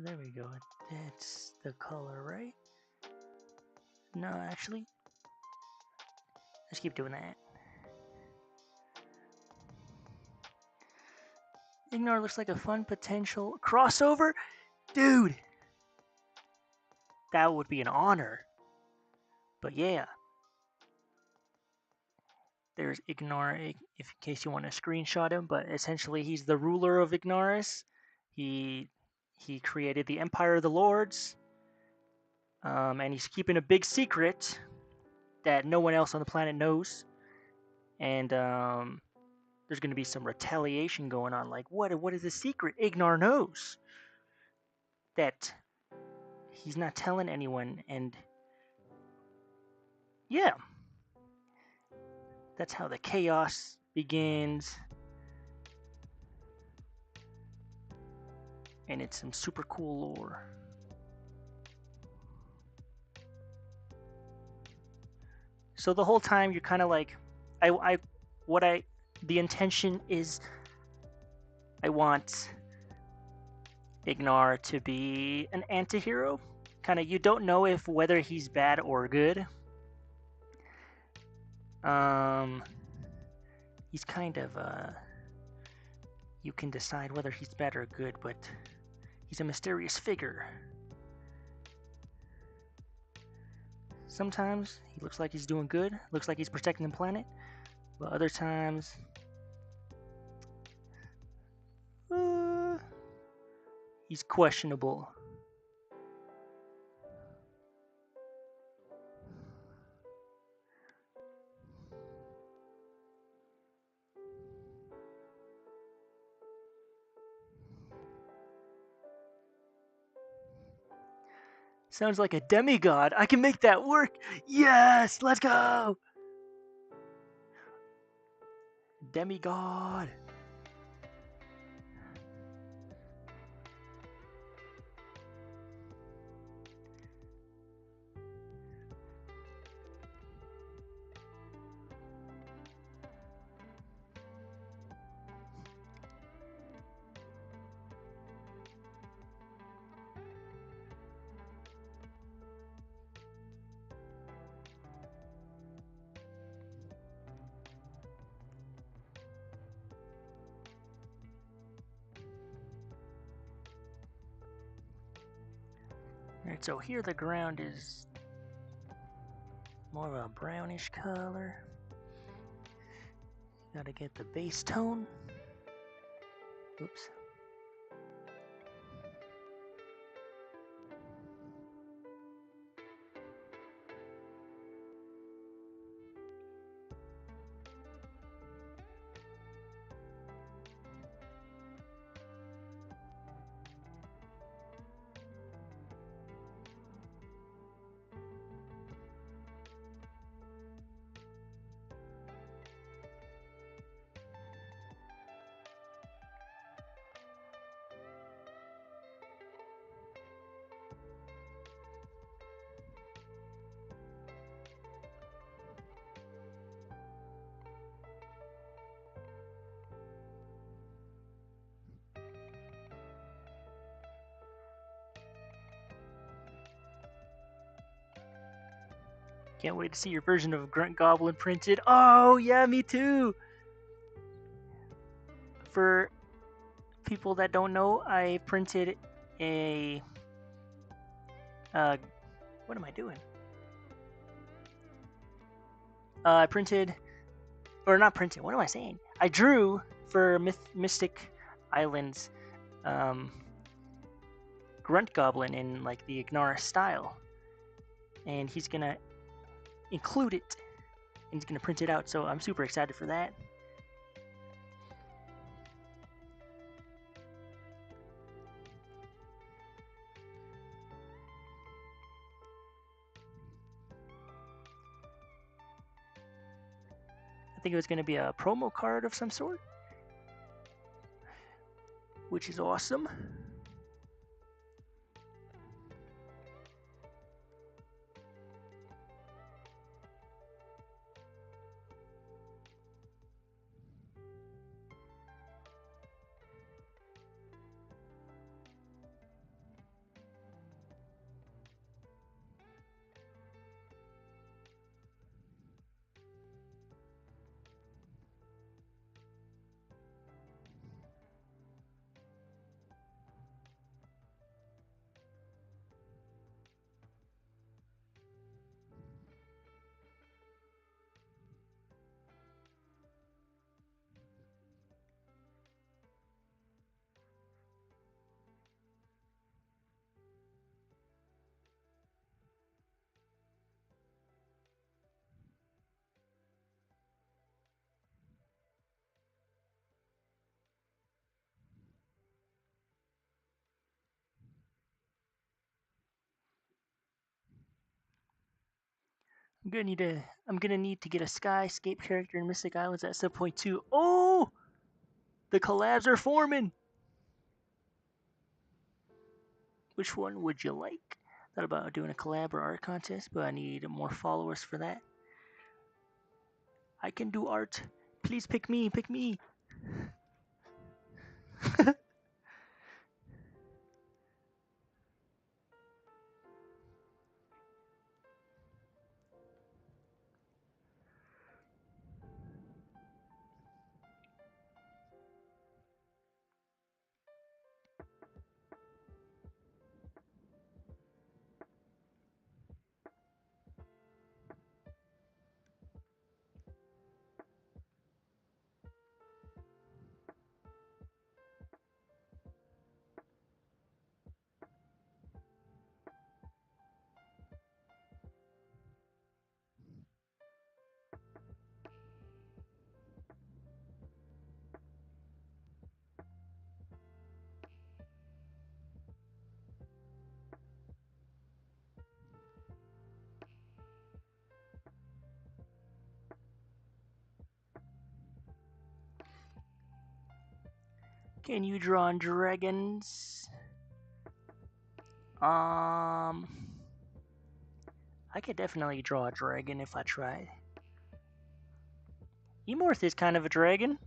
There we go. That's the color, right? No, actually, let's keep doing that. Ignar looks like a fun potential crossover. Dude, that would be an honor. But yeah, there's Ignar, if in case you want to screenshot him. But essentially, he's the ruler of Ignaris. He created the Empire of the Lords, and he's keeping a big secret that no one else on the planet knows. And there's going to be some retaliation going on. Like, what is the secret Ignar knows that he's not telling anyone? And yeah, that's how the chaos begins. And it's some super cool lore. So the whole time you're kind of like, the intention is, I want Ignar to be an anti-hero. Kind of, you don't know if whether he's bad or good. He's kind of you can decide whether he's bad or good, but he's a mysterious figure. Sometimes he looks like he's doing good, looks like he's protecting the planet, but other times he's questionable. Sounds like a demigod. I can make that work. Yes, let's go. Demigod. Alright, so here the ground is more of a brownish color. Gotta get the base tone. Oops. Can't wait to see your version of Grunt Goblin printed. Oh, yeah, me too! For people that don't know, I printed a... what am I doing? I printed... Or not printed, what am I saying? I drew for Mystic Islands Grunt Goblin in like the Ignaris style. And he's gonna include it. And he's gonna print it out, so I'm super excited for that. I think it was gonna be a promo card of some sort, which is awesome. I'm gonna need to get a Skyscape character in Mystic Islands at 7.2. Oh, the collabs are forming. Which one would you like? Thought about doing a collab or art contest, but I need more followers for that. I can do art. Please pick me, pick me. Can you draw on dragons? I could definitely draw a dragon if I tried. Emorth is kind of a dragon.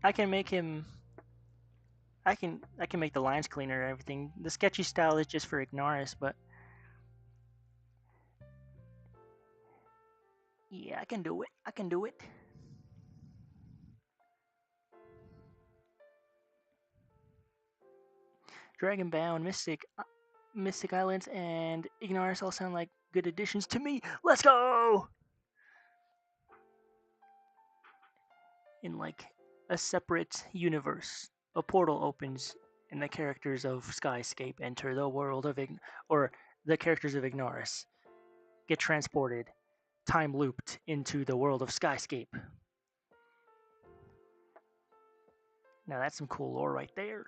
I can make him. I can make the lines cleaner and everything. The sketchy style is just for Ignaris, but yeah, I can do it. I can do it. Dragonbound, Mystic Islands, and Ignaris all sound like good additions to me. Let's go! In like a separate universe, a portal opens and the characters of Skyscape enter the world of the characters of Ignaris get transported, time looped into the world of Skyscape. Now that's some cool lore right there.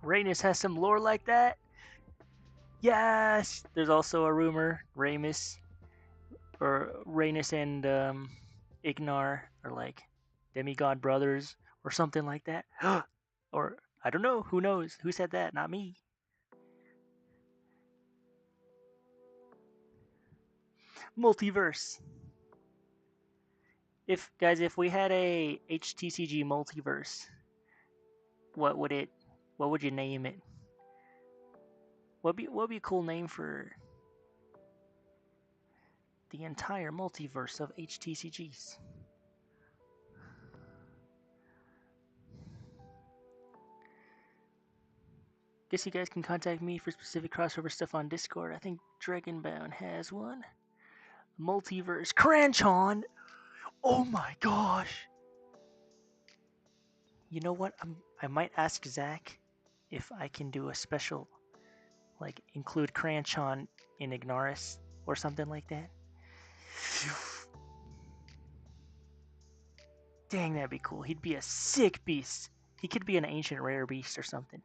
Rhaenys has some lore like that. Yes! There's also a rumor Rhaenys and Ignar are like demigod brothers or something like that. Or I don't know. Who knows? Who said that? Not me. Multiverse. If we had a htcg multiverse, what would you name it? What'd be a cool name for the entire multiverse of htcgs? Guess you guys can contact me for specific crossover stuff on Discord. I think Dragonbound has one. Multiverse Cranchon. Oh my gosh. You know what? I might ask Zach if I can do a special, like include Cranchon in Ignaris or something like that. Dang, that'd be cool. He'd be a sick beast. He could be an ancient rare beast or something.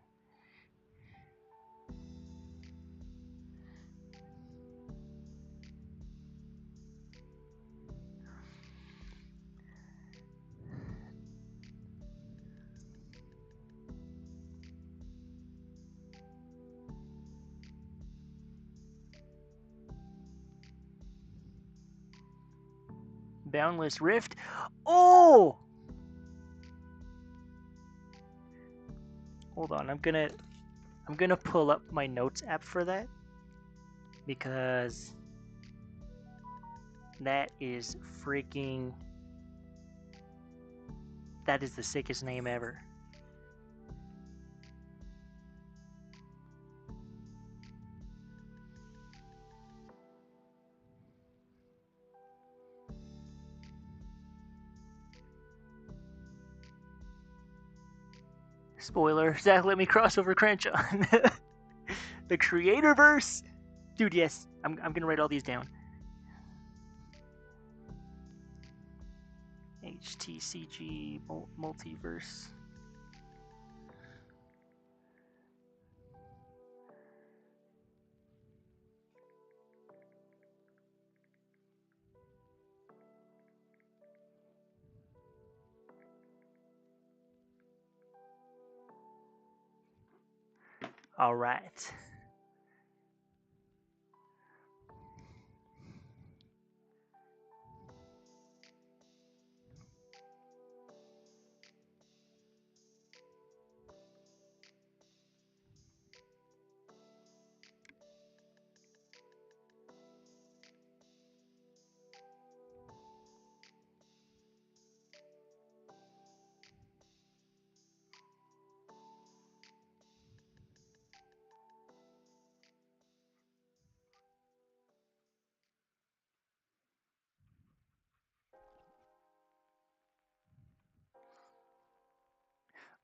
Boundless Rift. Oh! Hold on, I'm gonna pull up my notes app for that, because that is freaking, that is the sickest name ever. Spoiler, Zach let me cross over Crenshaw. The Creatorverse? Dude, yes, I'm gonna write all these down. HTCG multiverse. All right.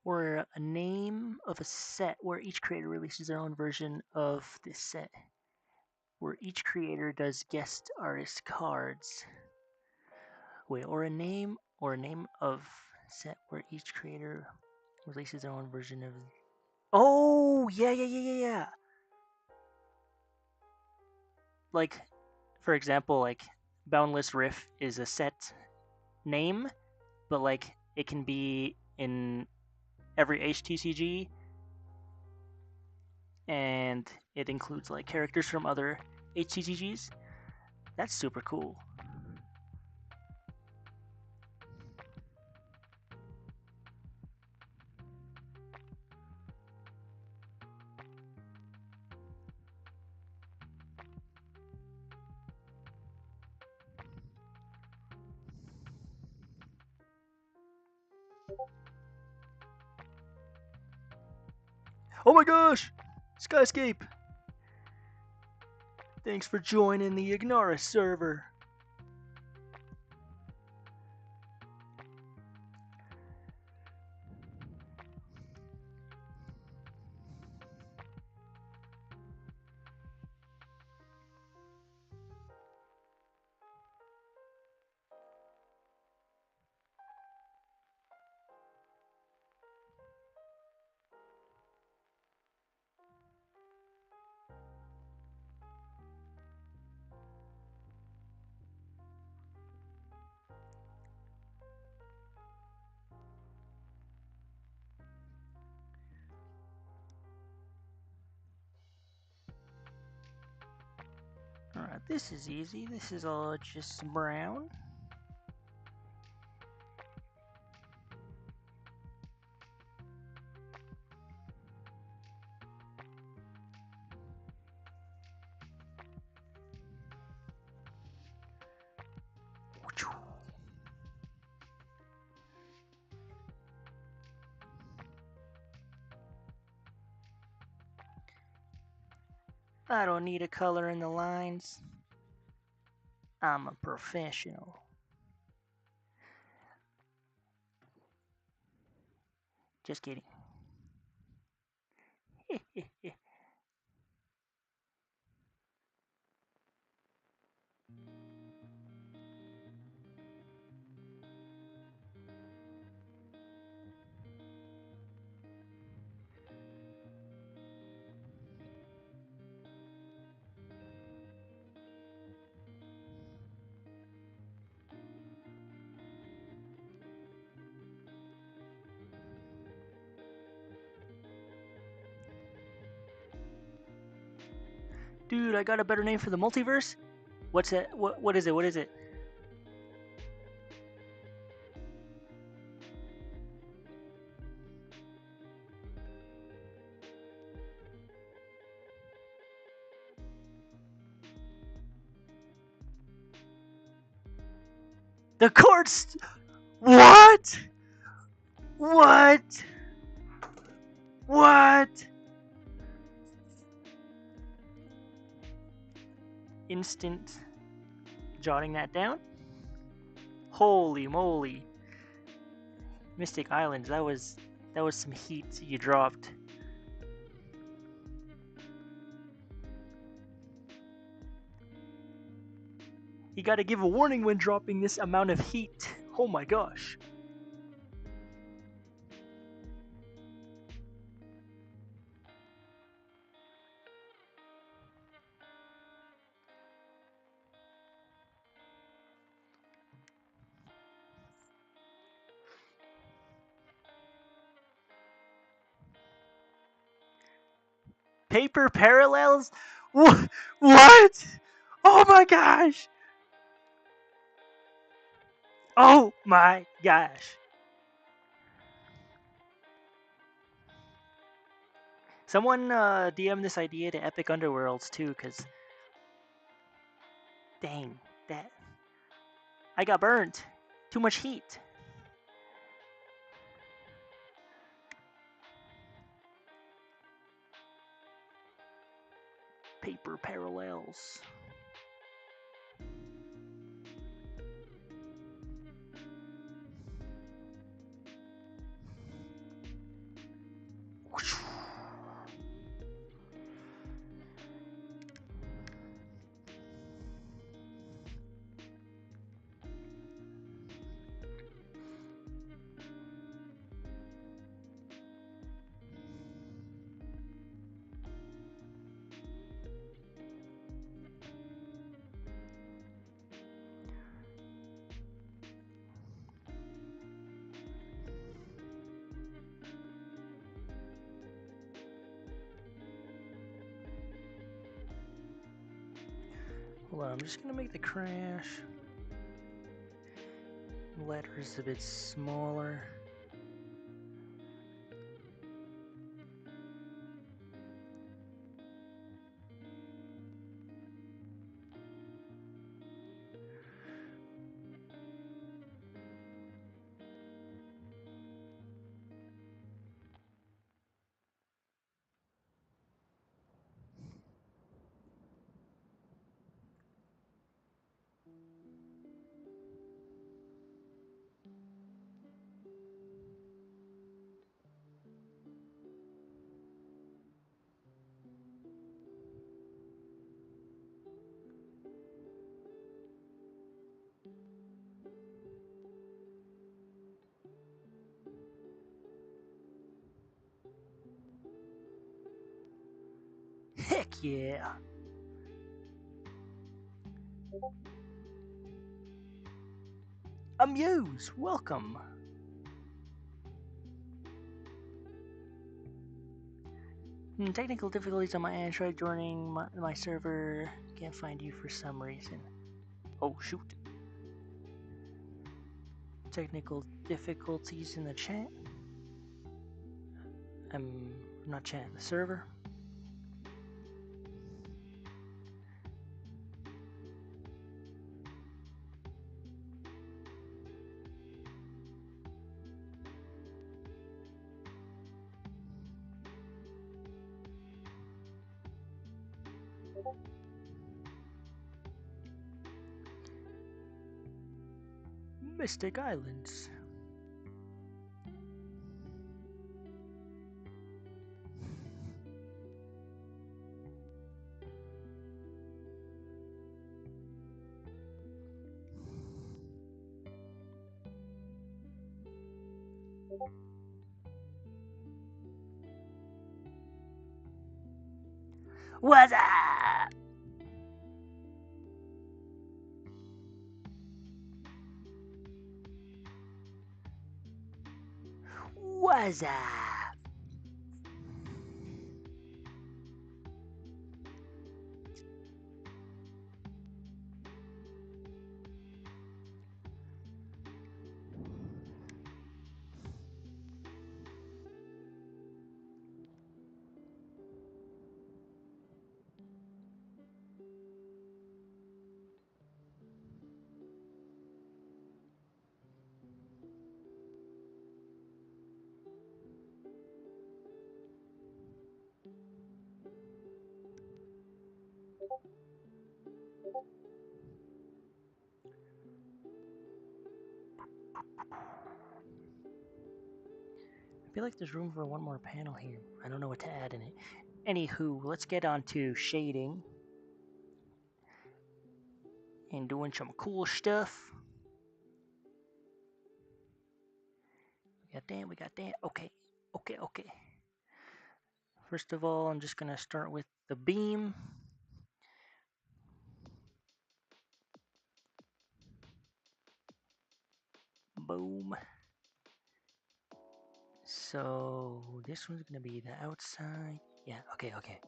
Or a name of a set where each creator releases their own version of this set, where each creator does guest artist cards. Wait, or a name of set where each creator releases their own version of. Oh, yeah. Like, for example, like Boundless Rift is a set name, but like it can be in every HTCG, and it includes like characters from other HTCGs. That's super cool. Oh my gosh! Skyscape! Thanks for joining the Ignaris server. Alright, this is easy. This is all just brown. I don't need a color in the lines. I'm a professional. Just kidding. Dude, I got a better name for the multiverse. What's it? What is it? What is it? The courts. What? What? What? Instant jotting that down. Holy moly. Mystic Islands, that was some heat you dropped. You gotta give a warning when dropping this amount of heat. Oh my gosh. Paper parallels? What? Oh my gosh! Oh my gosh! Someone DM this idea to Epic Underworlds too, cause dang, that I got burnt. Too much heat. Paper parallels. Hold on, I'm just gonna make the crash letters a bit smaller. Heck yeah! Amuse, welcome! Technical difficulties on my Android joining my server. Can't find you for some reason. Oh shoot. Technical difficulties in the chat. I'm not chatting the server. Mystic Islands. What's up? What's up? I feel like there's room for one more panel here. I don't know what to add in it. Anywho, let's get on to shading and doing some cool stuff. We got that. Okay. First of all, I'm just gonna start with the beam. Boom. So this one's gonna be the outside. Yeah, okay.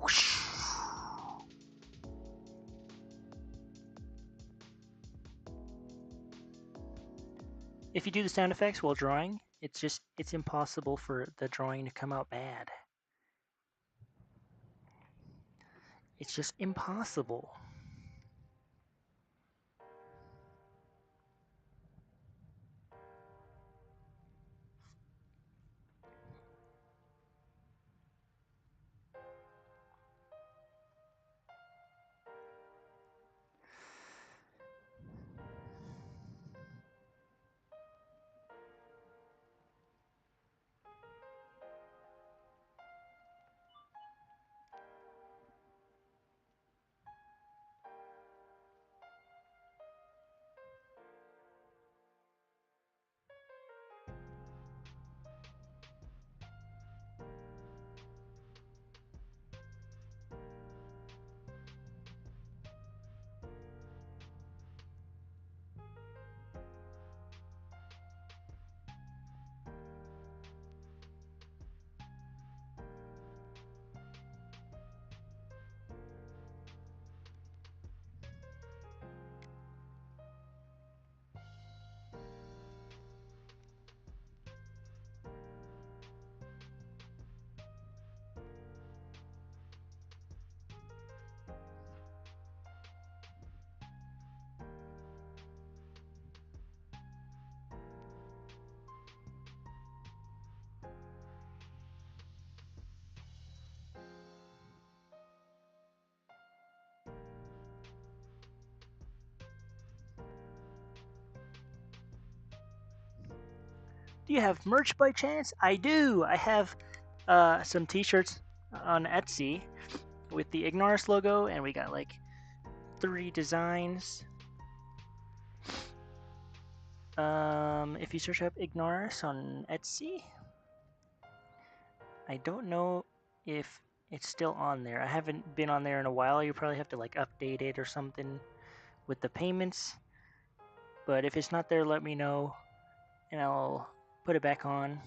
Whoosh. If you do the sound effects while drawing, it's impossible for the drawing to come out bad. It's just impossible. Do you have merch by chance? I do. I have some T-shirts on Etsy with the Ignaris logo, and we got like 3 designs. If you search up Ignaris on Etsy, I don't know if it's still on there. I haven't been on there in a while. You probably have to like update it or something with the payments. But if it's not there, let me know, and I'll put it back on.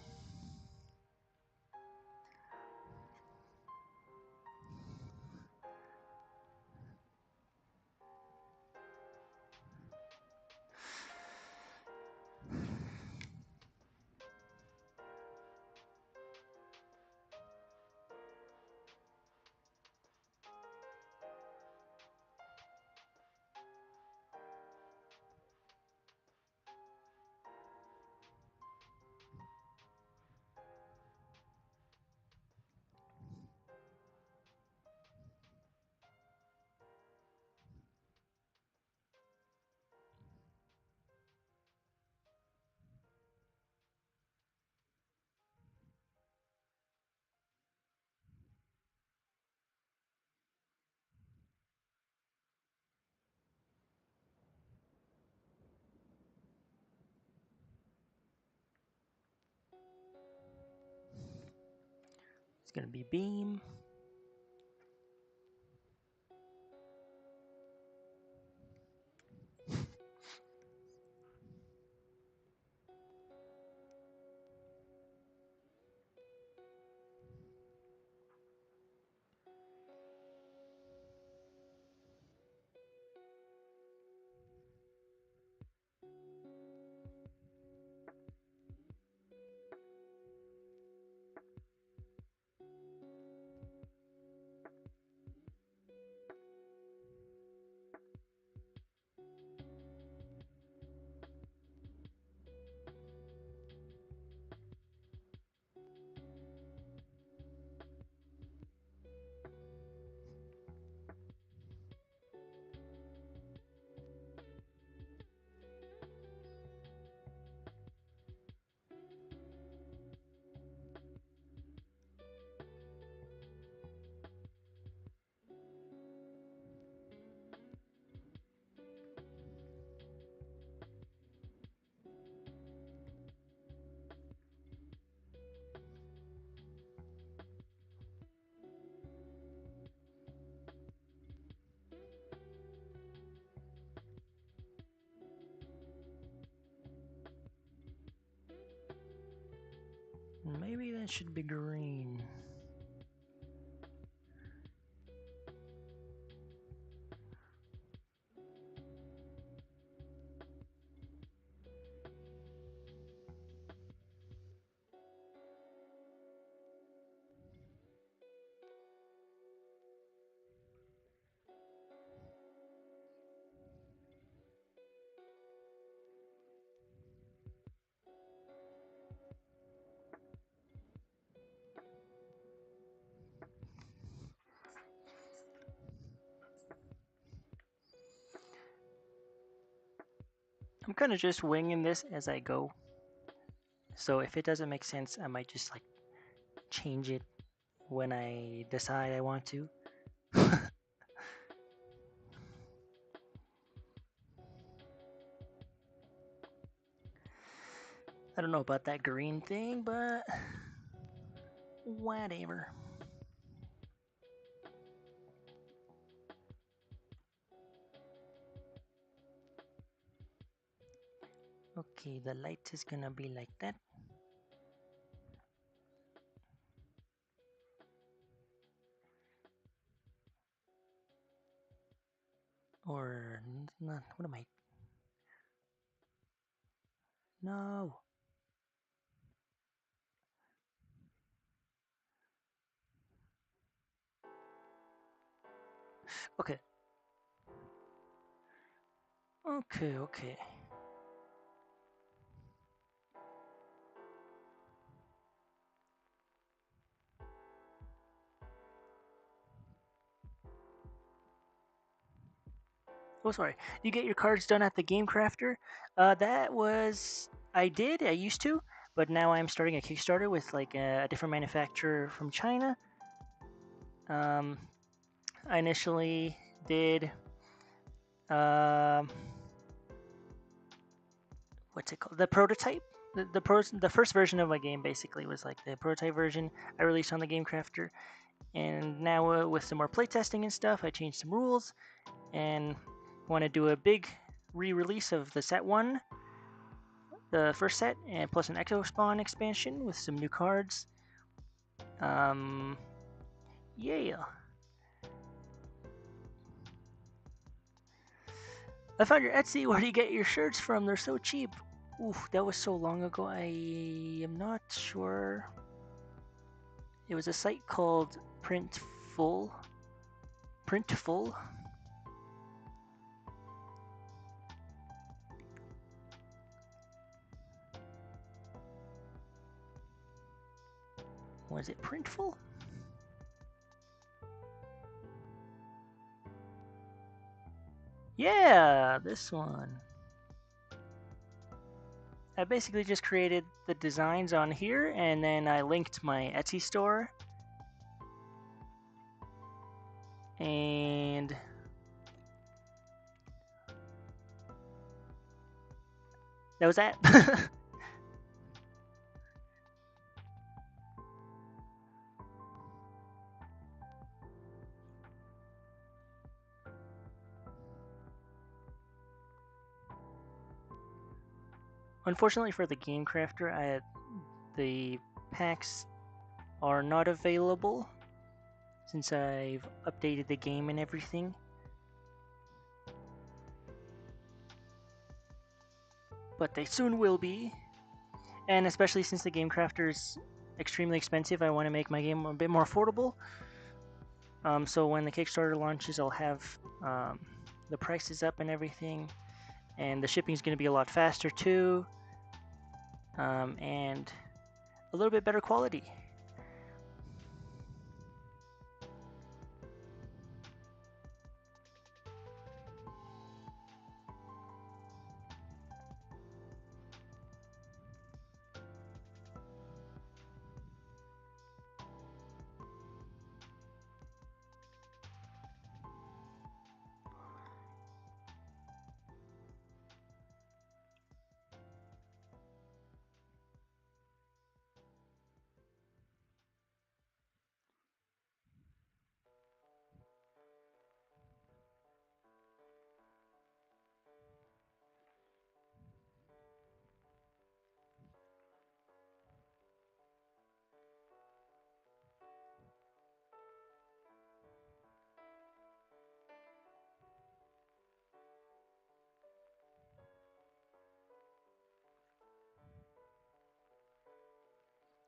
It's gonna be Beam. Maybe that should be green. I'm kind of just winging this as I go. So if it doesn't make sense, I might just like change it when I decide I want to. I don't know about that green thing, but whatever. Okay, the light is gonna be like that. Or not, what am I? No. Okay. Okay. Oh, sorry. You get your cards done at the Game Crafter? That was I did. I used to, but now I'm starting a Kickstarter with like a different manufacturer from China. I initially did what's it called? The prototype. The first version of my game basically was like the prototype version I released on the Game Crafter, and now with some more playtesting and stuff, I changed some rules and want to do a big re-release of the set 1, the first set, and plus an Echo Spawn expansion with some new cards. Yeah. I found your Etsy. Where do you get your shirts from? They're so cheap. Oof, that was so long ago. I am not sure. It was a site called Printful. Printful. Was it Printful? Yeah, this one. I basically just created the designs on here, and then I linked my Etsy store. And that was that. Unfortunately for the Game Crafter, the packs are not available since I've updated the game and everything. But they soon will be. And especially since the Game Crafter is extremely expensive, I want to make my game a bit more affordable. So when the Kickstarter launches, I'll have the prices up and everything. And the shipping is going to be a lot faster too. And a little bit better quality.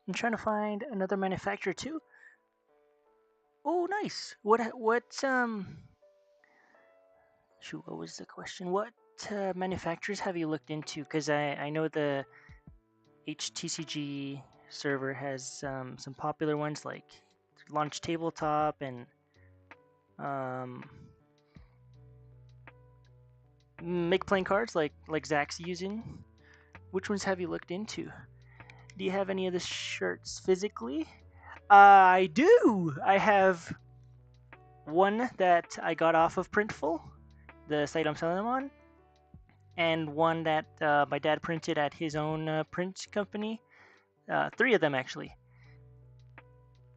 I'm trying to find another manufacturer too. Oh, nice. Shoot, what was the question? What manufacturers have you looked into? Because I know the htcg server has some popular ones like Launch Tabletop and Make Playing Cards like Zach's using. Which ones have you looked into? Do you have any of the shirts physically? I do. I have one that I got off of Printful, the site I'm selling them on, and one that my dad printed at his own print company. 3 of them actually.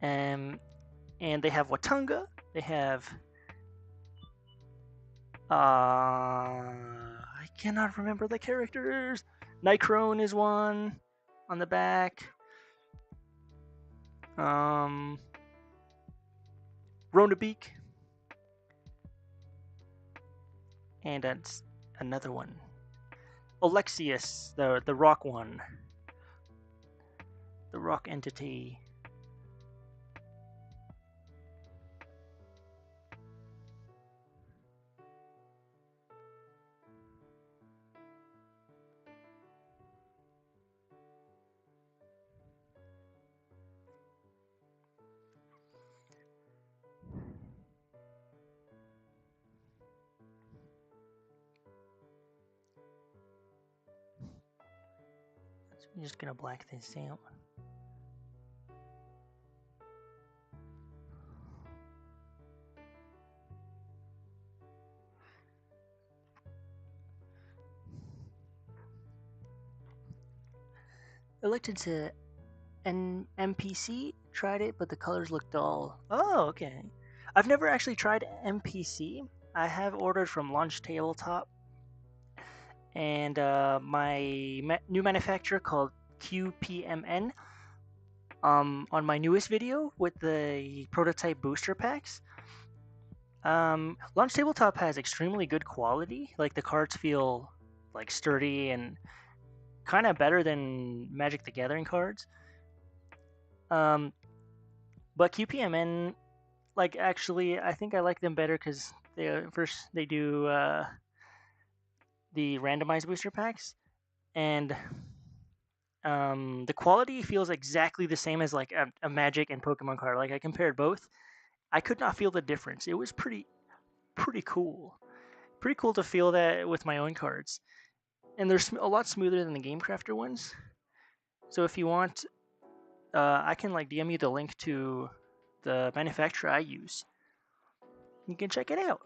And they have Watunga. They have I cannot remember the characters. Nicrone is one on the back. Ronabeak. And that's another one. Alexius, the rock one. The rock entity. I'm just gonna black this out. I looked into NPC, tried it, but the colors look dull. Oh, okay. I've never actually tried MPC. I have ordered from Launch Tabletop, and my new manufacturer called QPMN. On my newest video with the prototype booster packs, Launch Tabletop has extremely good quality. Like the cards feel like sturdy and kind of better than Magic the Gathering cards. But QPMN, like actually, I think I like them better because they do the randomized booster packs, and the quality feels exactly the same as like a Magic and Pokemon card. Like I compared both, I could not feel the difference. It was pretty cool. Pretty cool to feel that with my own cards, and they're a lot smoother than the Game Crafter ones. So if you want, I can like DM you the link to the manufacturer I use. You can check it out.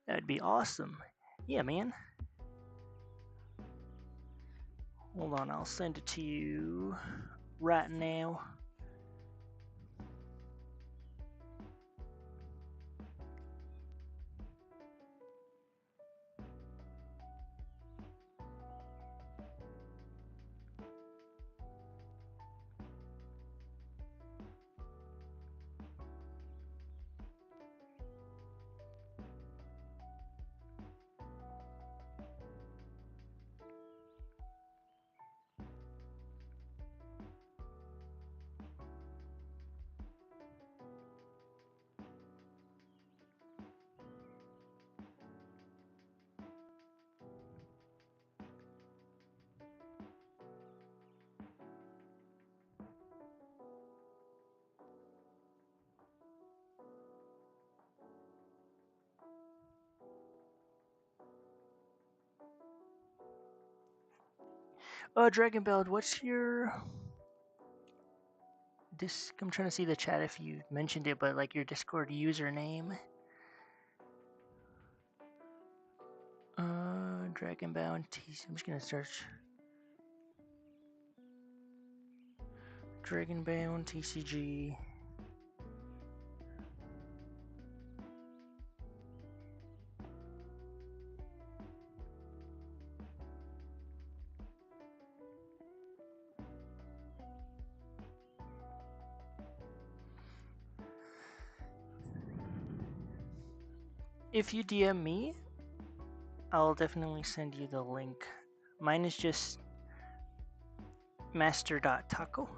That'd be awesome. Yeah, man. Hold on, I'll send it to you right now. Dragon Belt, what's your I'm trying to see the chat if you mentioned it, but like your Discord username. Dragonbound TCG. I'm just gonna search Dragonbound TCG. If you DM me, I'll definitely send you the link. Mine is just master.taco.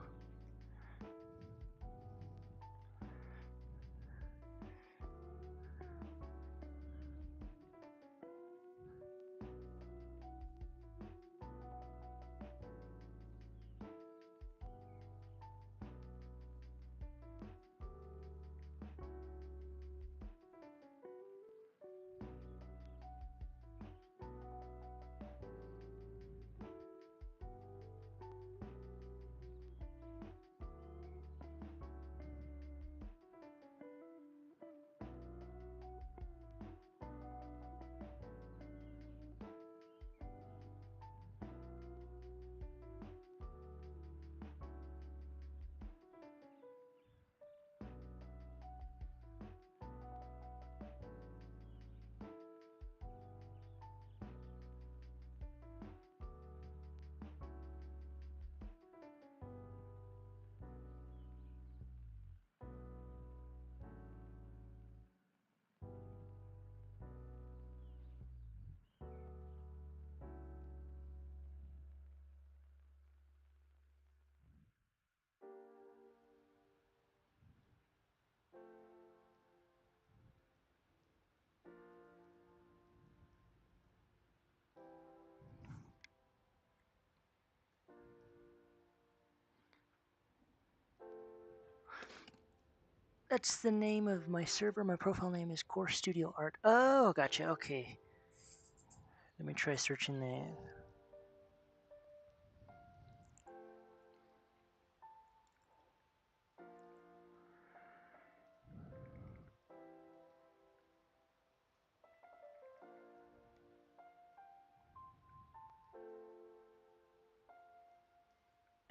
That's the name of my server. My profile name is Core Studio Art. Oh, gotcha. Okay. Let me try searching that.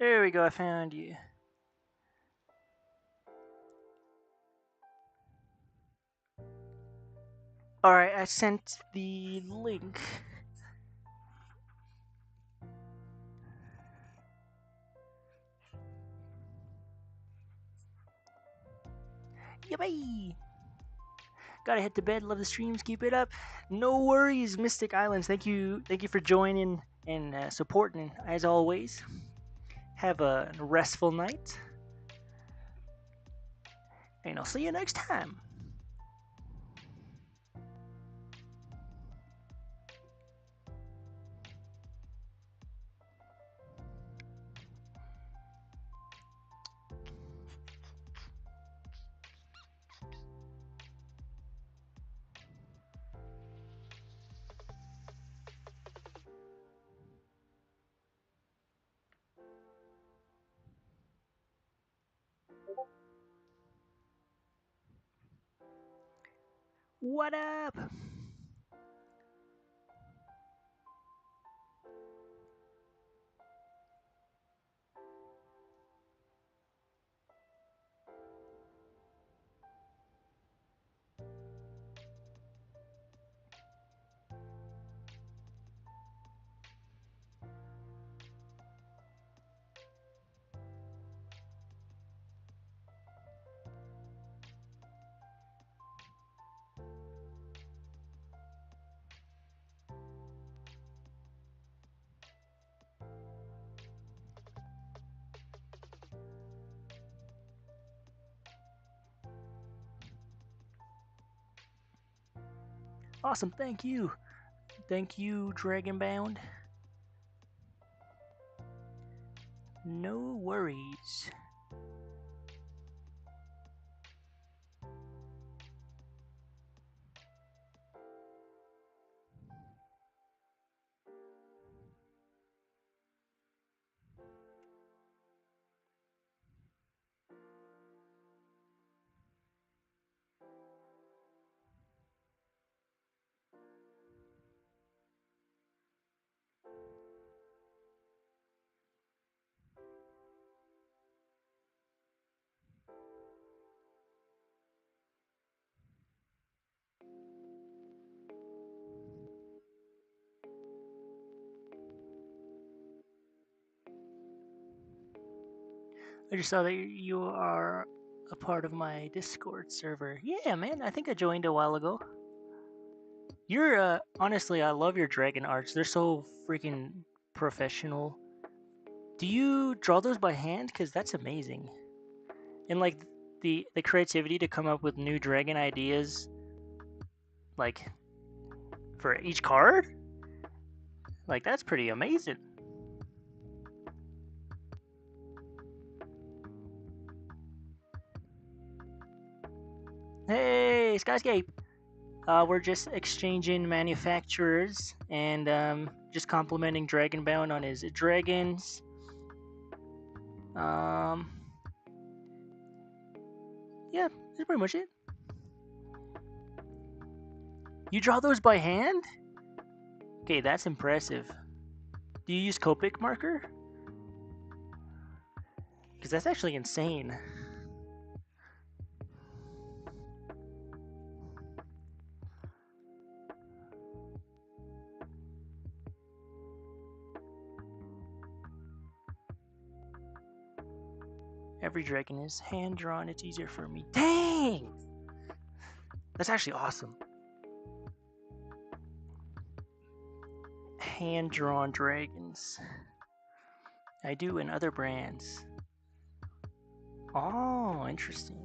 There we go. I found you. Alright, I sent the link. Yippee! Gotta head to bed. Love the streams. Keep it up. No worries, Mystic Islands. Thank you for joining and supporting as always. Have a restful night, and I'll see you next time. What up? Awesome. Thank you. Thank you, Dragonbound. No worries. I just saw that you are a part of my Discord server. Yeah, man. I think I joined a while ago. You're honestly, I love your dragon arts. They're so freaking professional. Do you draw those by hand? Cause that's amazing. And like the creativity to come up with new dragon ideas, like for each card, like that's pretty amazing. Hey, Skyscape. We're just exchanging manufacturers and just complimenting Dragonbound on his dragons. Yeah, that's pretty much it. You draw those by hand? Okay, that's impressive. Do you use Copic marker? Because that's actually insane. Every dragon is hand drawn. It's easier for me. Dang! That's actually awesome. Hand drawn dragons. I do in other brands. Oh, interesting.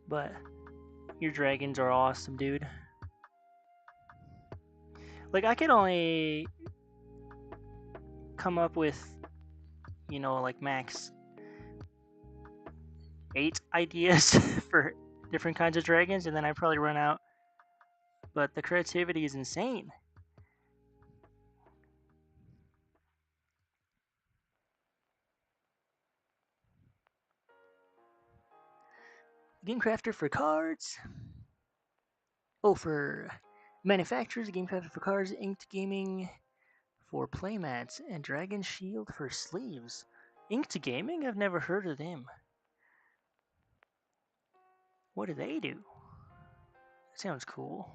But your dragons are awesome, dude. Like, I could only come up with, you know, like max 8 ideas for different kinds of dragons, and then I probably run out. But the creativity is insane. Game crafter for cards. Oh, for manufacturers, game crafter for cards, inked gaming for playmats, and dragon shield for sleeves. Inked gaming? I've never heard of them. What do they do? That sounds cool.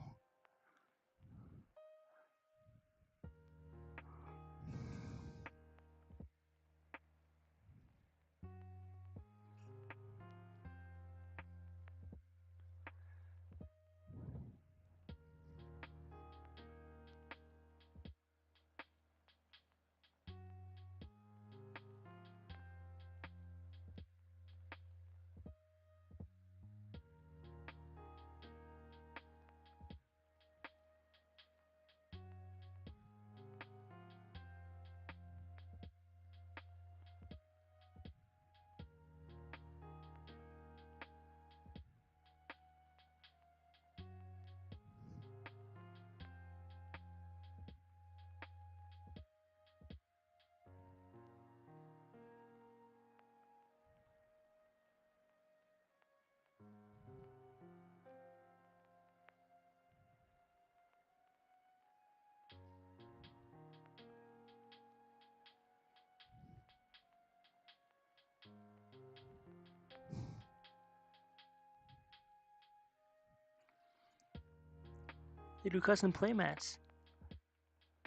They do custom playmats.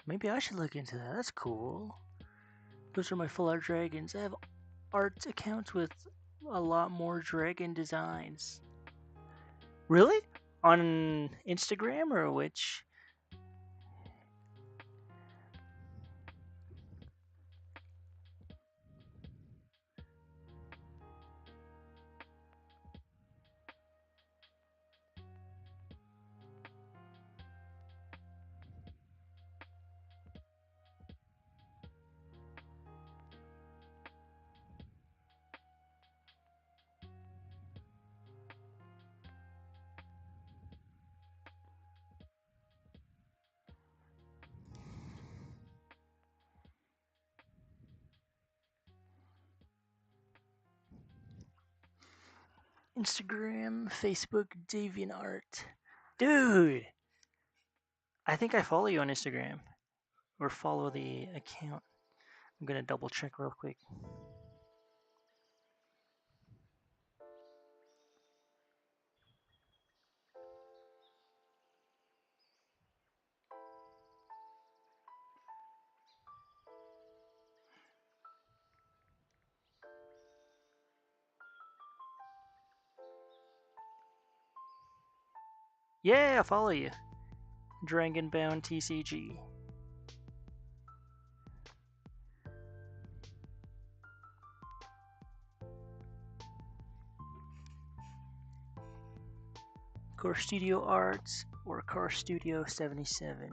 Maybe I should look into that. That's cool. Those are my full art dragons. I have art accounts with a lot more dragon designs. Really? On Instagram or which? Instagram, Facebook, DeviantArt. Dude! I think I follow you on Instagram. Or follow the account. I'm gonna double check real quick. Yeah, I follow you. Dragonbound TCG. Core Studio Arts or Core Studio 77.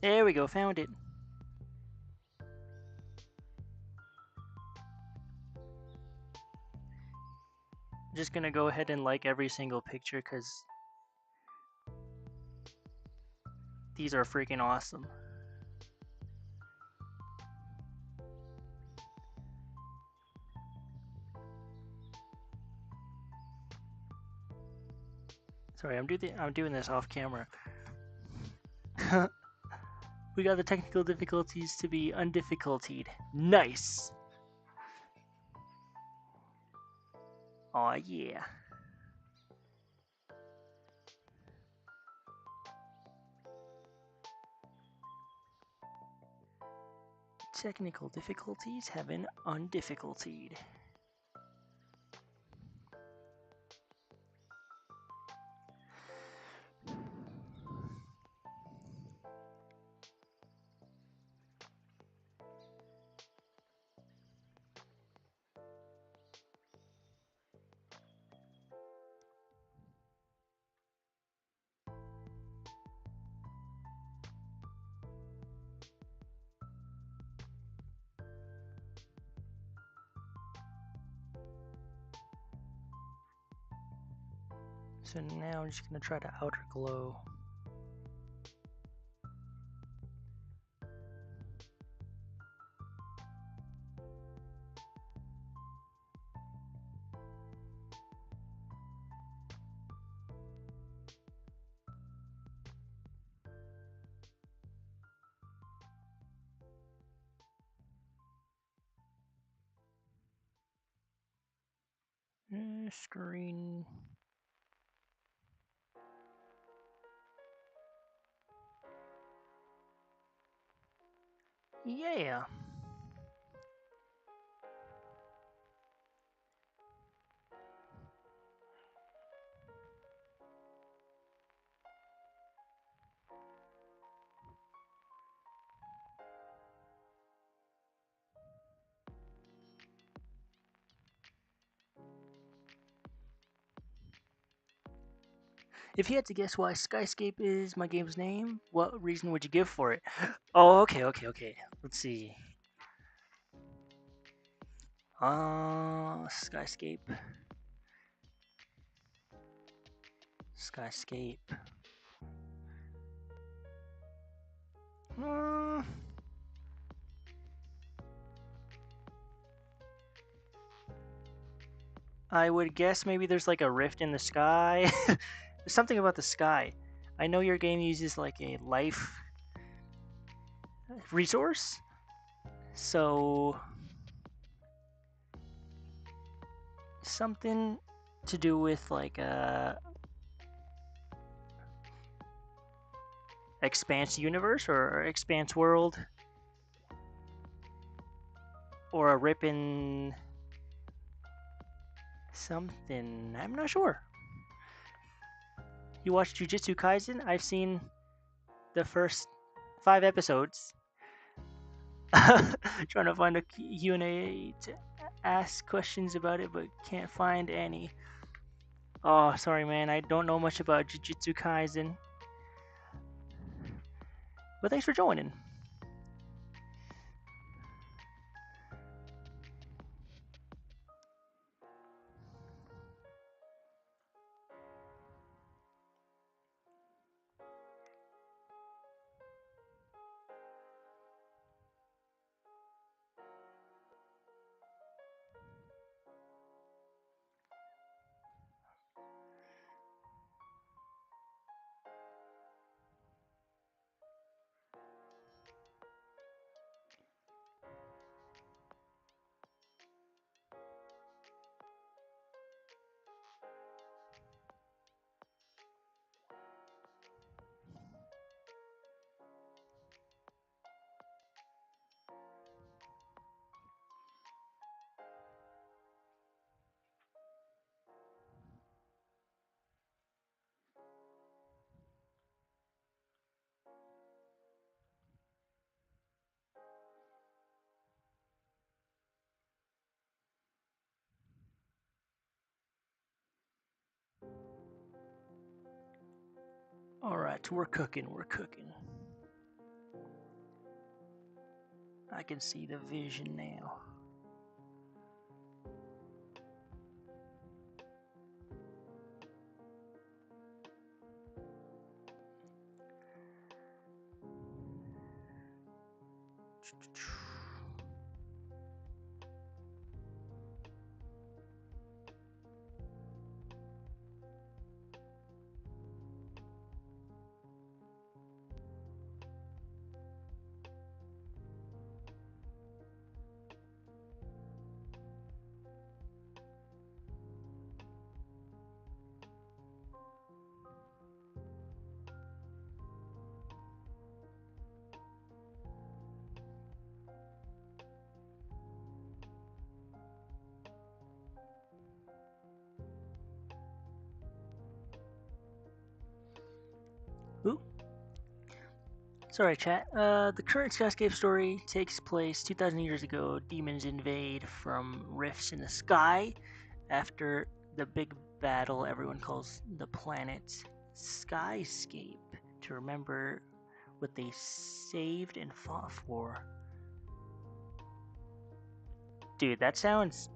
There we go, found it. Just gonna go ahead and like every single picture because these are freaking awesome. Sorry, I'm doing this off camera. We got the technical difficulties to be undifficultied. Nice. Aw, yeah. Technical difficulties have been undifficultied. So now I'm just gonna try to outer glow. Screen. Yeah. If you had to guess why Skyscape is my game's name, what reason would you give for it? Oh, okay. Let's see. Skyscape. Skyscape. Uh, I would guess maybe there's like a rift in the sky. There's something about the sky. I know your game uses like a life resource, so something to do with like a expanse universe or expanse world or a rip in something. I'm not sure. You watch Jujutsu Kaisen? I've seen the first 5 episodes. Trying to find a Q&A to ask questions about it, but can't find any. Oh, sorry, man. I don't know much about Jujutsu Kaisen. But thanks for joining. Alright, we're cooking. I can see the vision now. Ooh. Sorry, chat. The current Skyscape story takes place 2,000 years ago. Demons invade from rifts in the sky after the big battle everyone calls the planet Skyscape to remember what they saved and fought for. Dude, that sounds...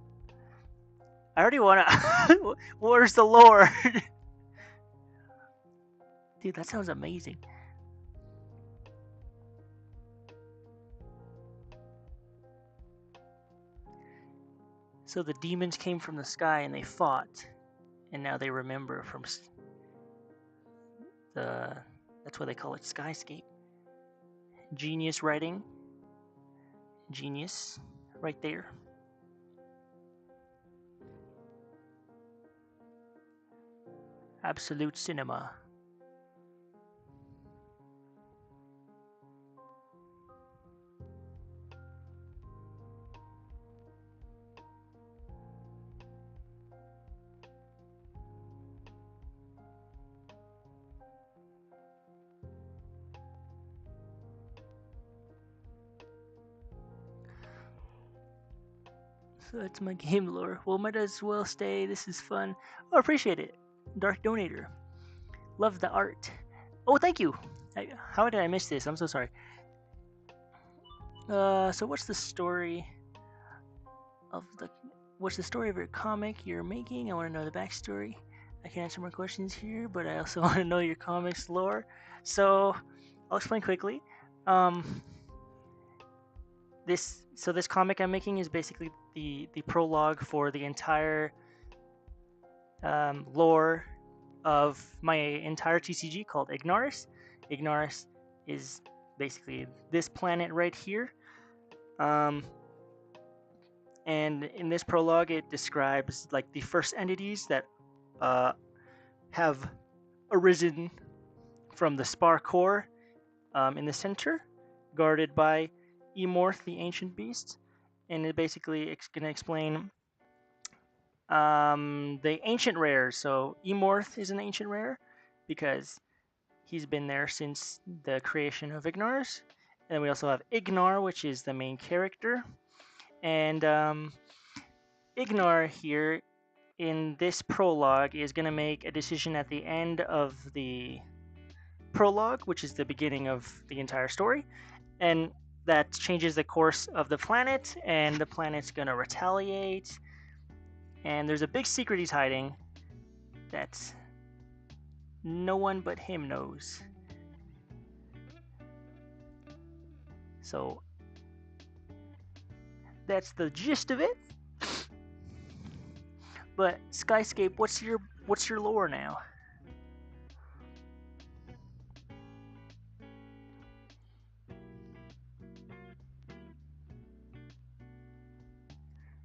I already wanna... Where's the lore? Dude, that sounds amazing. So the demons came from the sky and they fought, and now they remember from the. That's why they call it Skyscape. Genius writing. Genius, right there. Absolute cinema. So that's my game lore. Well, might as well stay. This is fun. Oh, appreciate it. Dark Donator. Love the art. Oh, thank you. How did I miss this? I'm so sorry. So what's the story of the? What's the story of your comic you're making? I want to know the backstory. I can answer more questions here, but I also want to know your comics lore. So I'll explain quickly. This comic I'm making is basically the prologue for the entire lore of my entire TCG called Ignaris. Ignaris is basically this planet right here. And in this prologue, it describes like the first entities that have arisen from the Spar core in the center, guarded by Emorth, the ancient beast. And it basically it's going to explain the ancient rares. So Emorth is an ancient rare because he's been there since the creation of Ignaris. And then we also have Ignar, which is the main character. And Ignar here in this prologue is going to make a decision at the end of the prologue, which is the beginning of the entire story. And that changes the course of the planet, and the planet's going to retaliate. And there's a big secret he's hiding that no one but him knows. So that's the gist of it. But Skyscape, what's your lore now?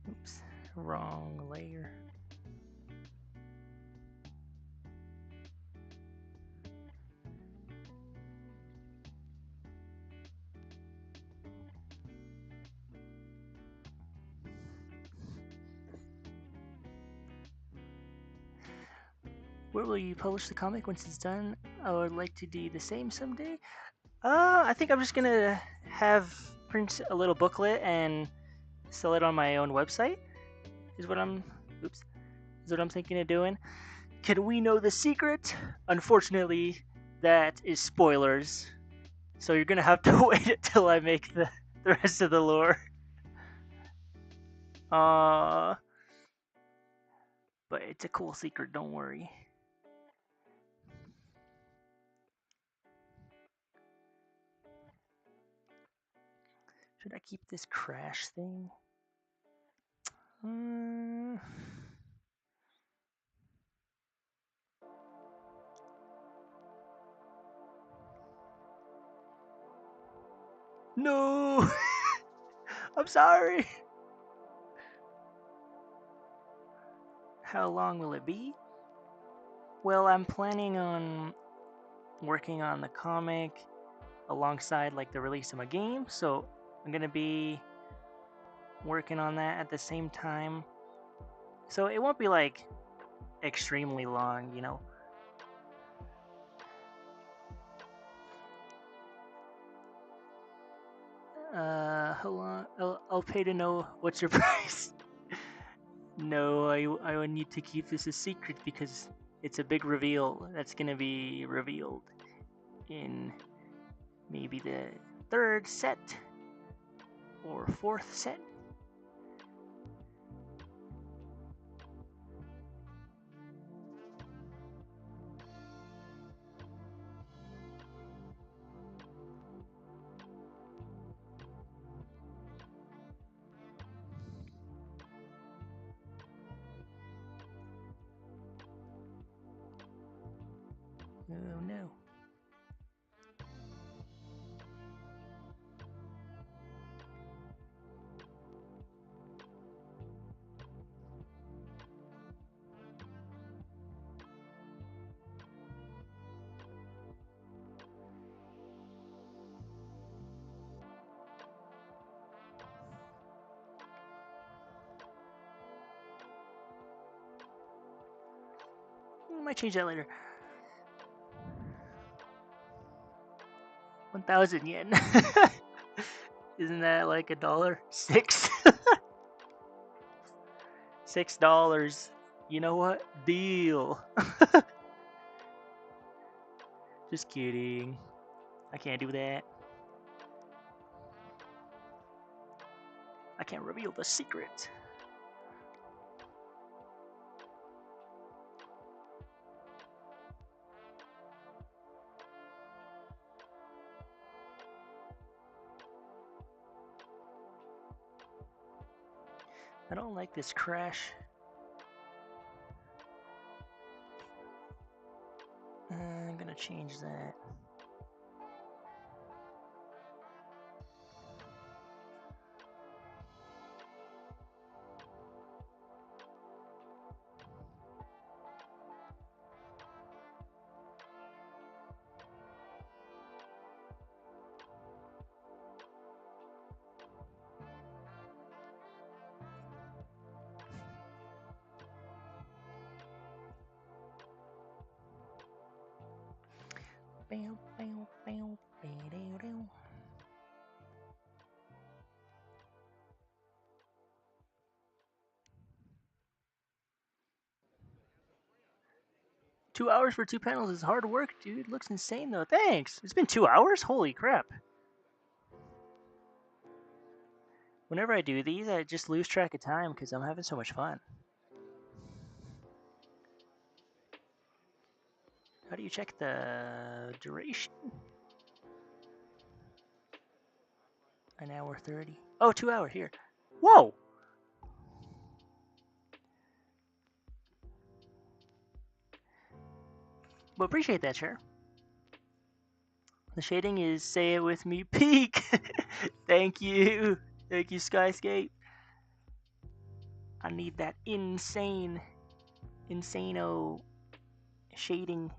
Oops, wrong layer. Where will you publish the comic once it's done? I would like to do the same someday. I think I'm just gonna print a little booklet and sell it on my own website. Is what I'm thinking of doing. Can we know the secret? Unfortunately, that is spoilers. So you're gonna have to wait until I make the rest of the lore. But it's a cool secret, don't worry. Should I keep this crash thing? No! I'm sorry! How long will it be? Well, I'm planning on working on the comic alongside like the release of my game, so I'm gonna be working on that at the same time. So it won't be like extremely long, you know. Hold on. I'll pay to know what's your price. No, I would need to keep this a secret because it's a big reveal that's gonna be revealed in maybe the third set or fourth set. Oh no. Might change that later. 1,000 yen. Isn't that like $1? $6. You know what? Deal. Just kidding. I can't do that. I can't reveal the secret. I don't like this crash. I'm gonna change that. Bam, bam, bam, bam, bam. Two hours for 2 panels is hard work, dude. Looks insane though. Thanks. It's been 2 hours? Holy crap. Whenever I do these, I just lose track of time because I'm having so much fun. How do you check the duration? An hour 30. Oh, 2 hours here. Whoa! Well, appreciate that, Chair. The shading is, say it with me, peak! Thank you! Thank you, Skyscape. I need that insano shading.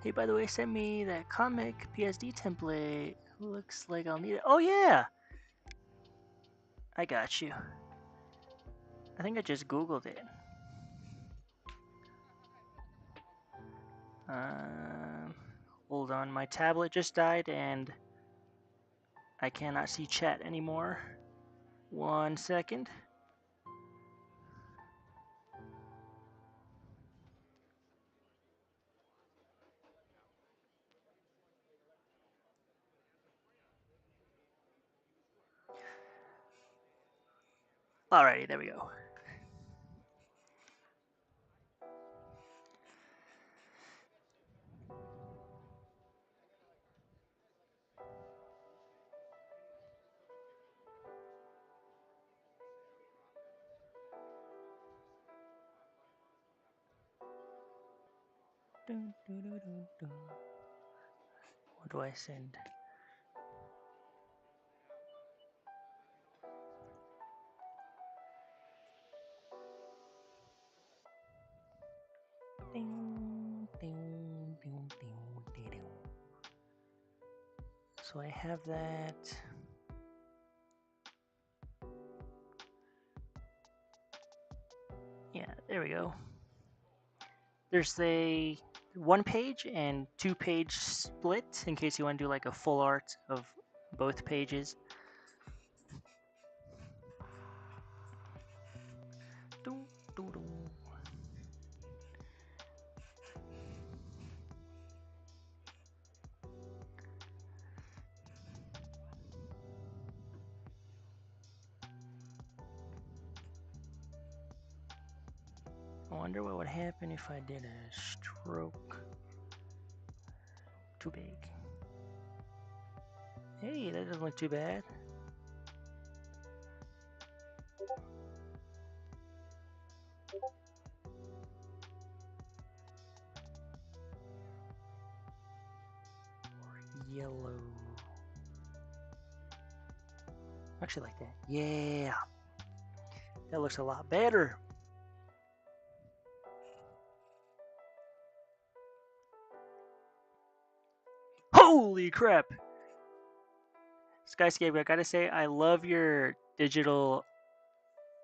Hey, by the way, send me that comic PSD template. Looks like I'll need it. Oh, yeah! I got you. I think I just Googled it. Hold on, my tablet just died and I cannot see chat anymore. 1 second. Alrighty, there we go. Dun, dun, dun, dun, dun. What do I send? Ding, ding, ding, ding, ding, ding. So I have that. Yeah, there we go. there's a 1-page and 2-page split in case you want to do like a full art of both pages. I wonder what would happen if I did a stroke. Too big. Hey, that doesn't look too bad. Yellow. Actually like that. Yeah. That looks a lot better. Holy crap! Skyscape, I gotta say, I love your digital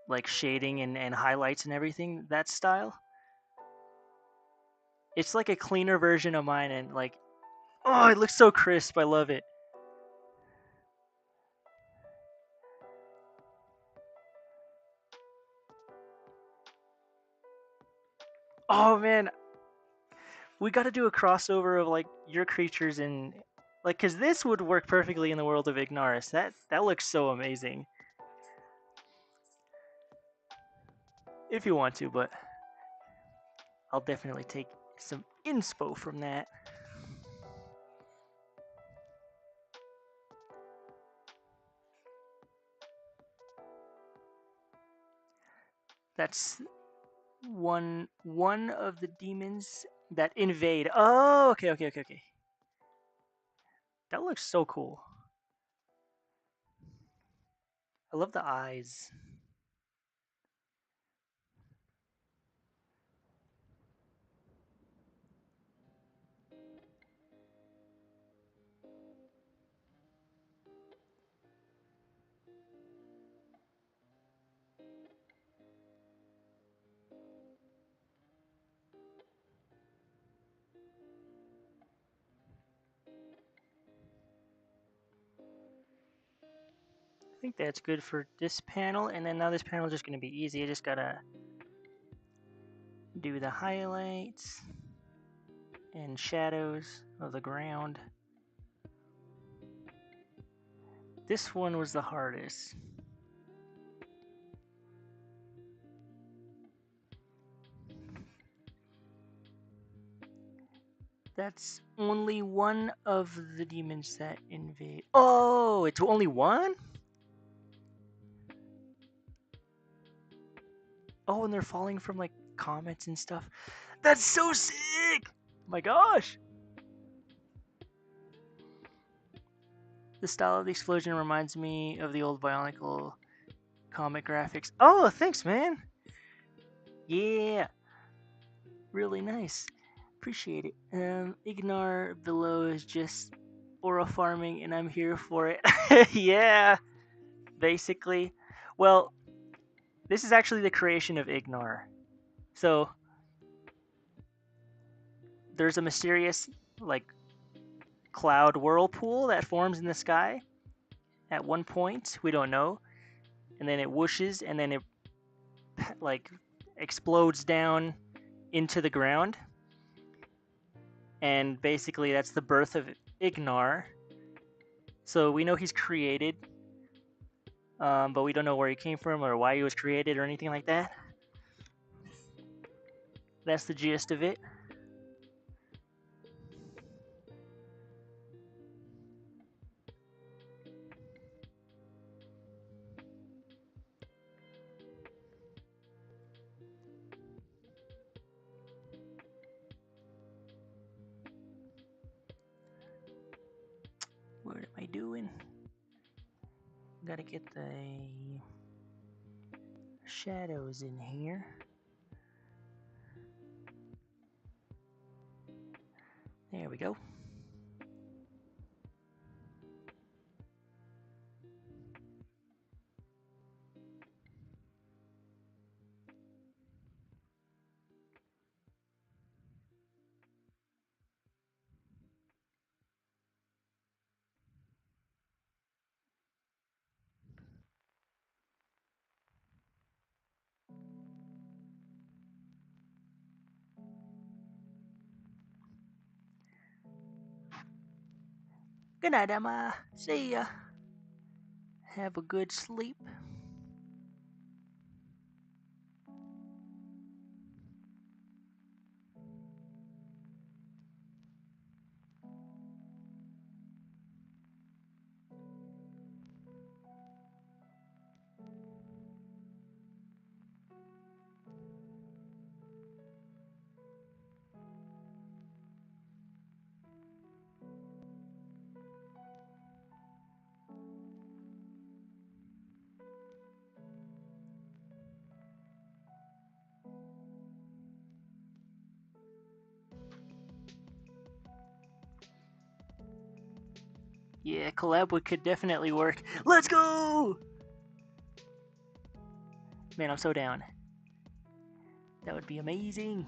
like shading and highlights and everything. That style. It's like a cleaner version of mine, and like, oh, it looks so crisp. I love it. Oh man, we got to do a crossover of like your creatures and like, cause this would work perfectly in the world of Ignaris. That looks so amazing. If you want to, but I'll definitely take some inspo from that. That's one of the demons that invade. Oh, okay. That looks so cool. I love the eyes. I think that's good for this panel, and then now this panel is just going to be easy. I just gotta do the highlights and shadows of the ground. This one was the hardest. That's only one of the demons that invade. Oh, it's only one? Oh, and they're falling from like comets and stuff. That's so sick! My gosh! The style of the explosion reminds me of the old Bionicle comic graphics. Oh, thanks, man! Yeah! Really nice. Appreciate it. Ignar below is just aura farming, and I'm here for it. Yeah! Basically. Well, this is actually the creation of Ignar. So, there's a mysterious, like, cloud whirlpool that forms in the sky at one point. We don't know. And then it whooshes, and then it, like, explodes down into the ground. And basically, that's the birth of Ignar. So, we know he's created, but we don't know where he came from or why he was created or anything like that. That's the gist of it. What am I doing? Gotta get the shadows in here. There we go. Good night, Emma. See ya. Have a good sleep. Yeah, collab could definitely work. Let's go! Man, I'm so down. That would be amazing.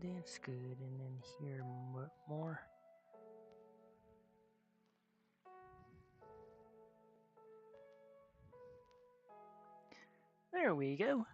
That's good. And then here more. There we go.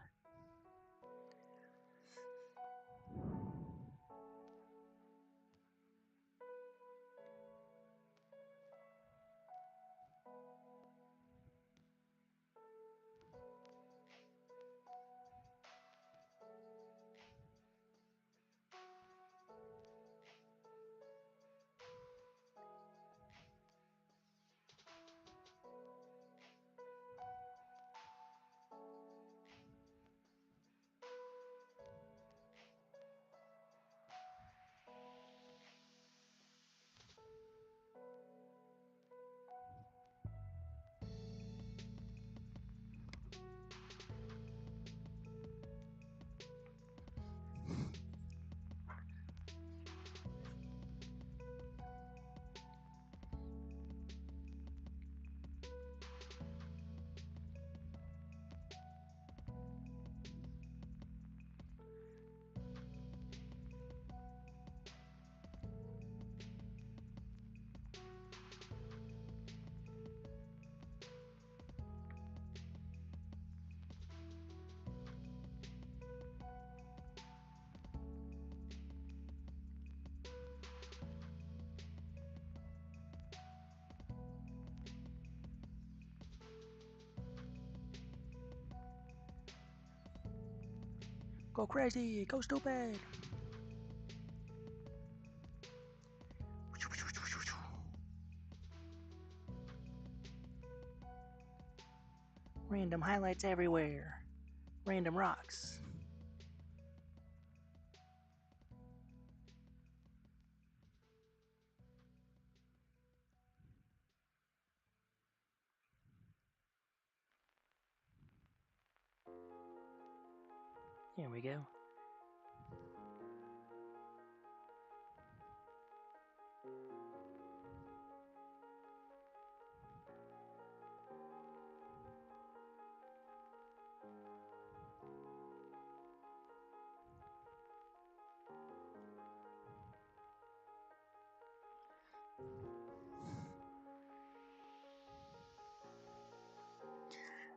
Go crazy. Go stupid. Random highlights everywhere. Random rocks. Here we go.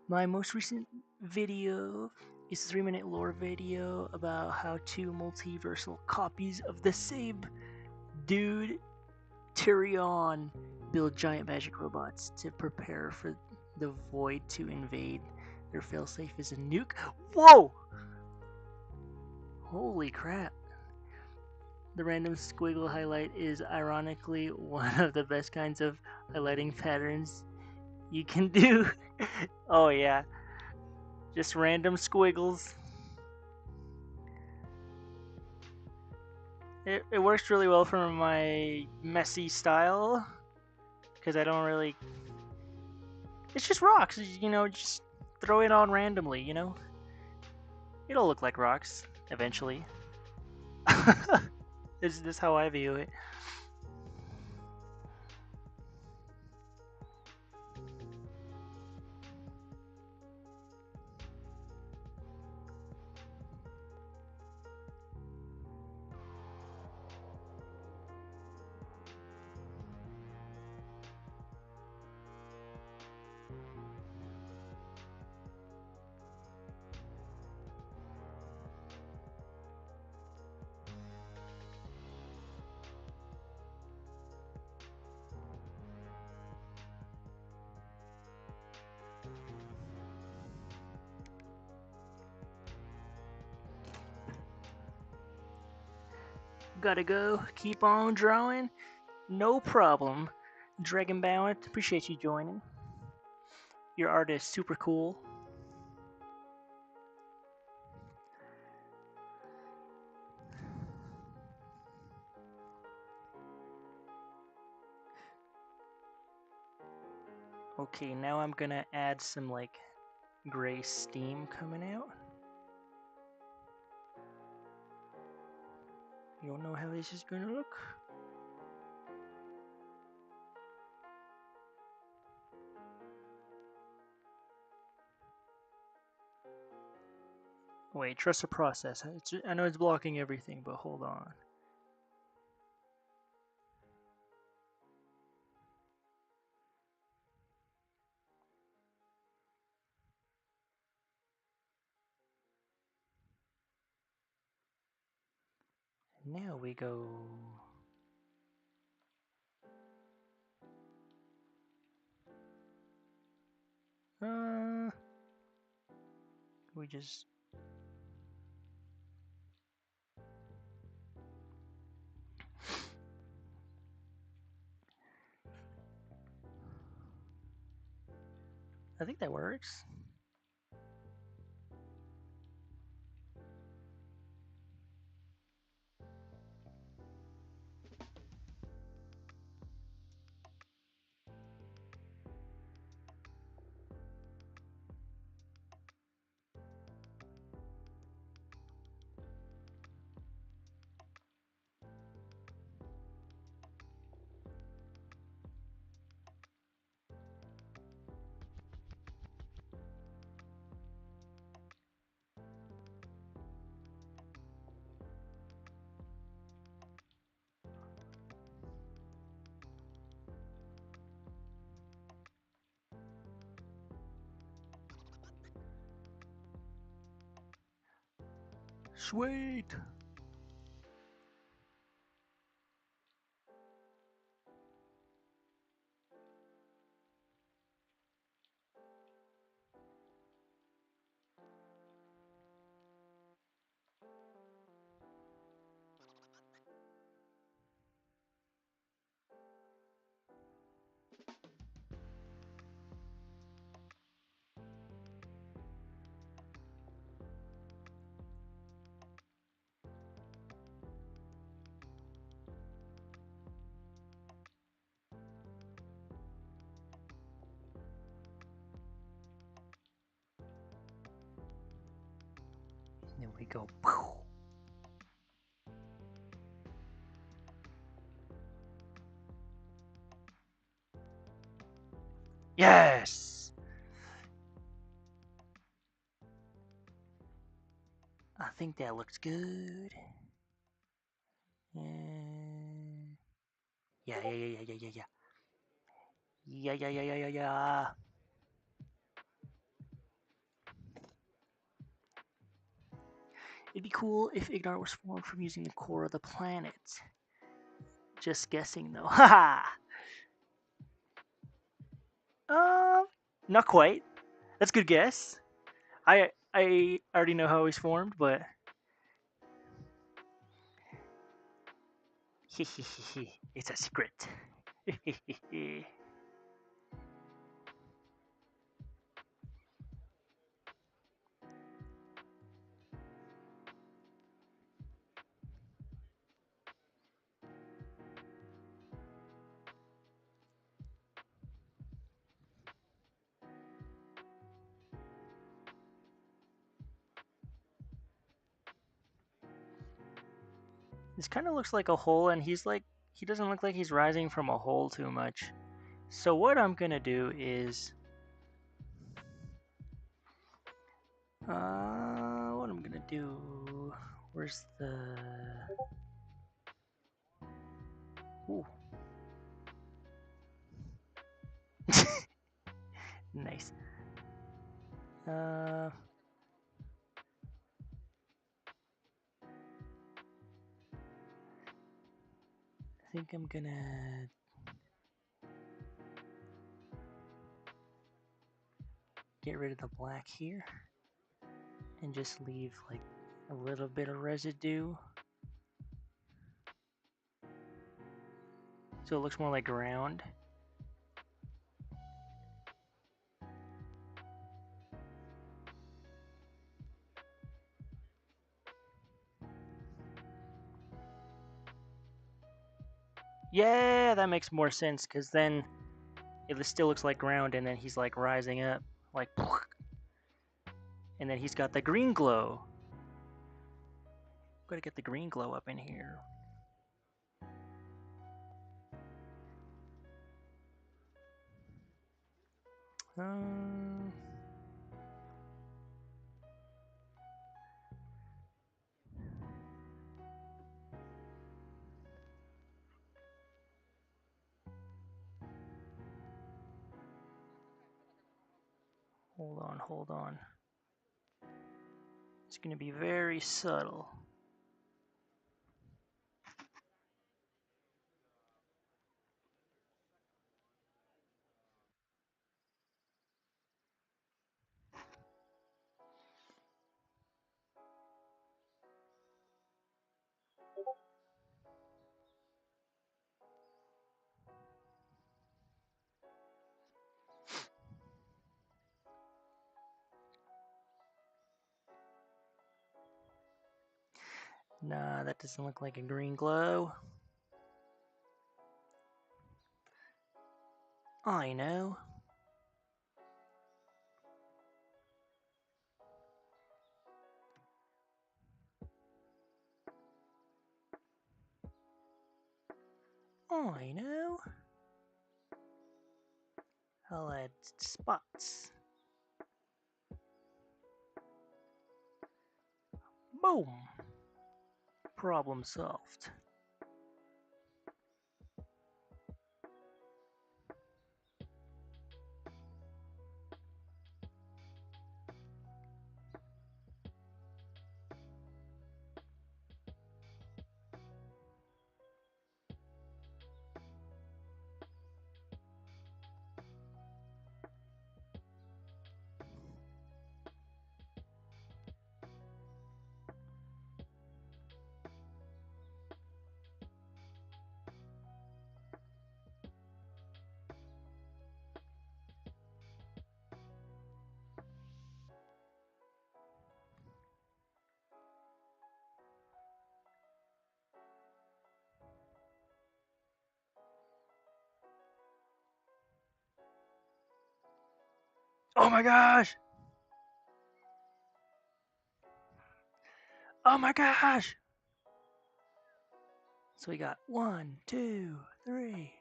My most recent video is a 3-minute lore video about how two multiversal copies of the same dude, Tyrion, build giant magic robots to prepare for the Void to invade. Their failsafe is a nuke. Whoa! Holy crap. The random squiggle highlight is ironically one of the best kinds of highlighting patterns you can do. Oh yeah, just random squiggles. It works really well for my messy style because I don't really. It's just rocks, you know. Just throw it on randomly, you know. It'll look like rocks eventually. This is how I view it. Gotta go. Keep on drawing. No problem. Dragonbound, appreciate you joining. Your art is super cool. Okay, now I'm gonna add some like gray steam coming out. You don't know how this is gonna look? Wait, trust the process. I know it's blocking everything, but hold on. Now we go. We just. I think that works. Sweet! There we go. Yes! I think that looks good. Yeah, yeah, yeah, yeah, yeah, yeah, yeah. Yeah, yeah, yeah, yeah, yeah, yeah. It'd be cool if Ignar was formed from using the core of the planet. Just guessing though. Haha! Not quite. That's a good guess. I already know how he's formed, but It's a secret. This kind of looks like a hole, and he doesn't look like he's rising from a hole too much. So what I'm gonna do is, what I'm gonna do? Where's the? Ooh. Nice. I think I'm gonna get rid of the black here and just leave like a little bit of residue so it looks more like ground. Yeah, that makes more sense, because then it still looks like ground, and then he's like rising up, like, and then he's got the green glow. Gotta get the green glow up in here. Hold on. It's gonna be very subtle. Nah, that doesn't look like a green glow. I know. I know. I'll add spots. Boom. Problem solved. Oh my gosh! Oh my gosh! So we got 1, 2, 3.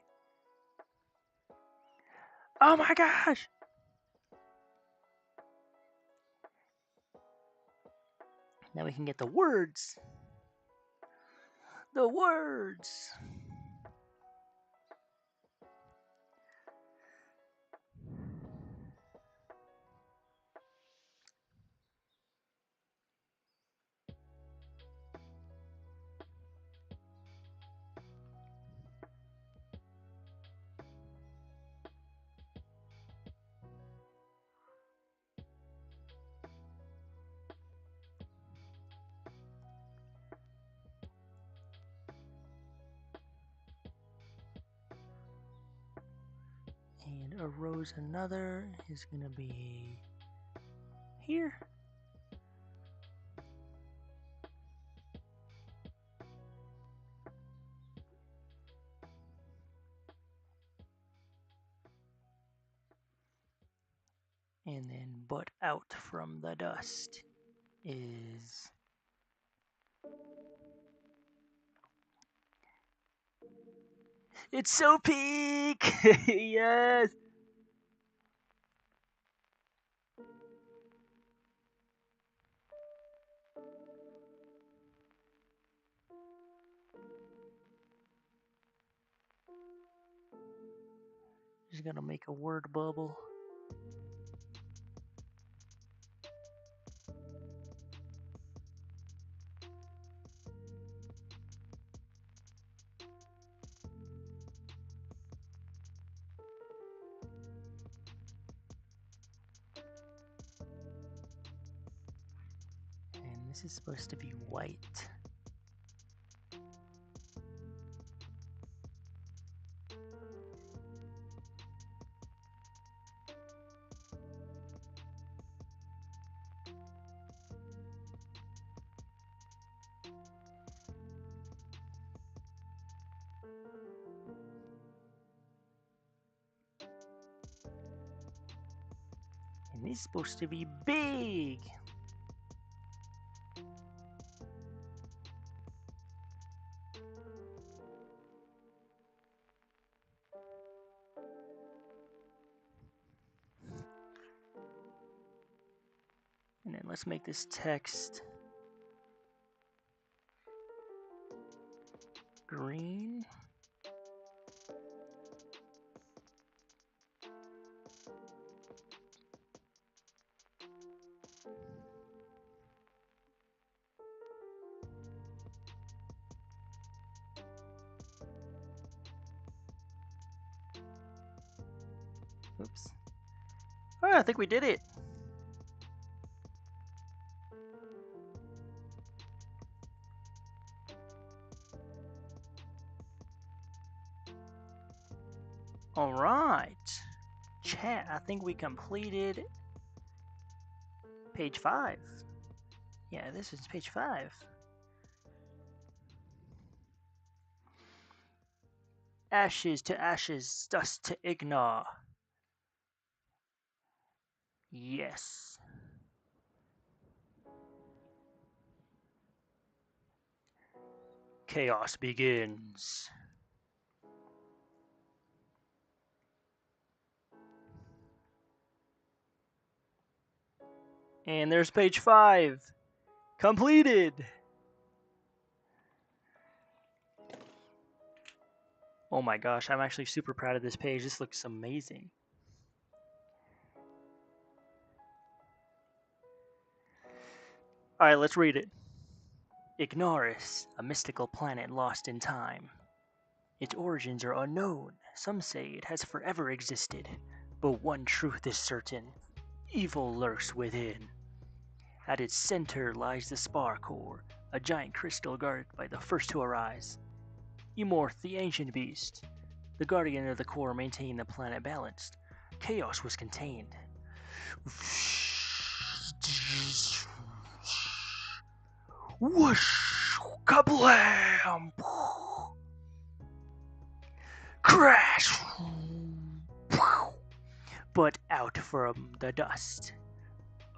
Oh my gosh! Now we can get the words. The words! And arose another is gonna be here. And then but out from the dust is it's so peak. Yes. Just gonna make a word bubble. And this is supposed to be white. And this is supposed to be big. And then let's make this text green. Oops. Oh, I think we did it. All right. Chat, I think we completed page 5. Yeah, this is page 5. Ashes to ashes, dust to Ignar. Yes. Chaos begins. And there's page 5. Completed. Oh my gosh, I'm actually super proud of this page. This looks amazing. Alright, let's read it. Ignaris, a mystical planet lost in time. Its origins are unknown. Some say it has forever existed. But one truth is certain. Evil lurks within. At its center lies the Spar Core, a giant crystal guarded by the first to arise. Emorth, the ancient beast. The guardian of the core maintained the planet balanced. Chaos was contained. Whoosh! Kablam! Crash! But out from the dust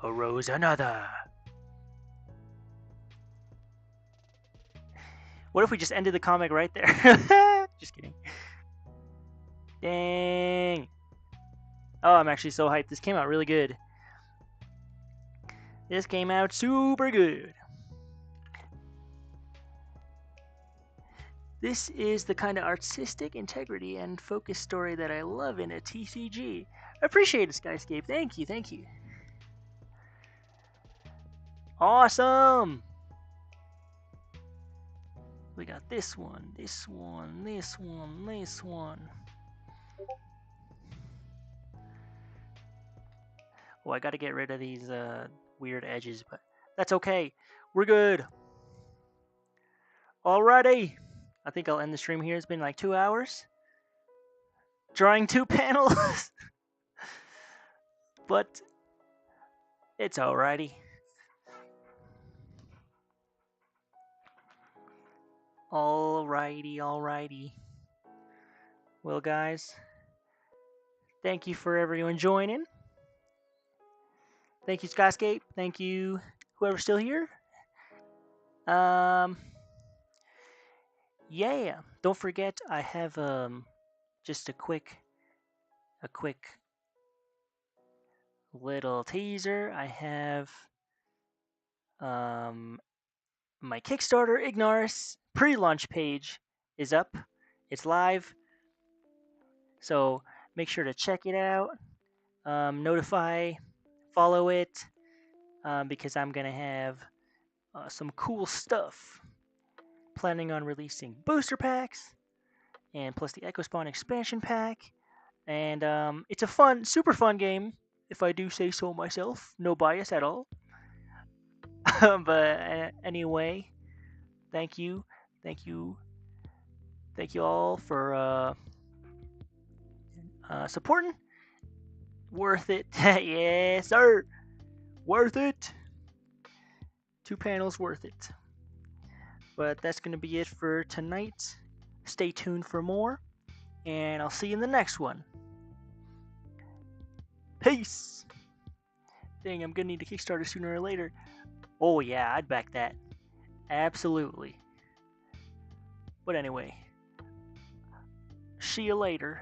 arose another. What if we just ended the comic right there? Just kidding. Dang. Oh, I'm actually so hyped. This came out really good. This came out super good. This is the kind of artistic integrity and focus story that I love in a TCG. I appreciate it, Skyscape. Thank you, thank you. Awesome! We got this one, this one, this one, this one. Oh, I gotta get rid of these weird edges, but that's okay. We're good. Alrighty. I think I'll end the stream here. It's been like 2 hours. drawing 2 panels. But it's alrighty. Alrighty. Well, guys, thank you for everyone joining. Thank you, Skyscape. Thank you, whoever's still here. Yeah. Don't forget, I have just a quick little teaser. I have my Kickstarter Ignaris pre-launch page is up. It's live, so make sure to check it out. Follow it, because I'm gonna have some cool stuff. Planning on releasing booster packs, and plus the Echo Spawn expansion pack, and it's a super fun game, if I do say so myself. No bias at all. But anyway, thank you all for supporting. Worth it. Yes, sir. Worth it. 2 panels worth it. But that's going to be it for tonight. Stay tuned for more, and I'll see you in the next one. Peace. Dang, I'm going to need a Kickstarter sooner or later. Oh yeah, I'd back that. Absolutely. But anyway, see you later.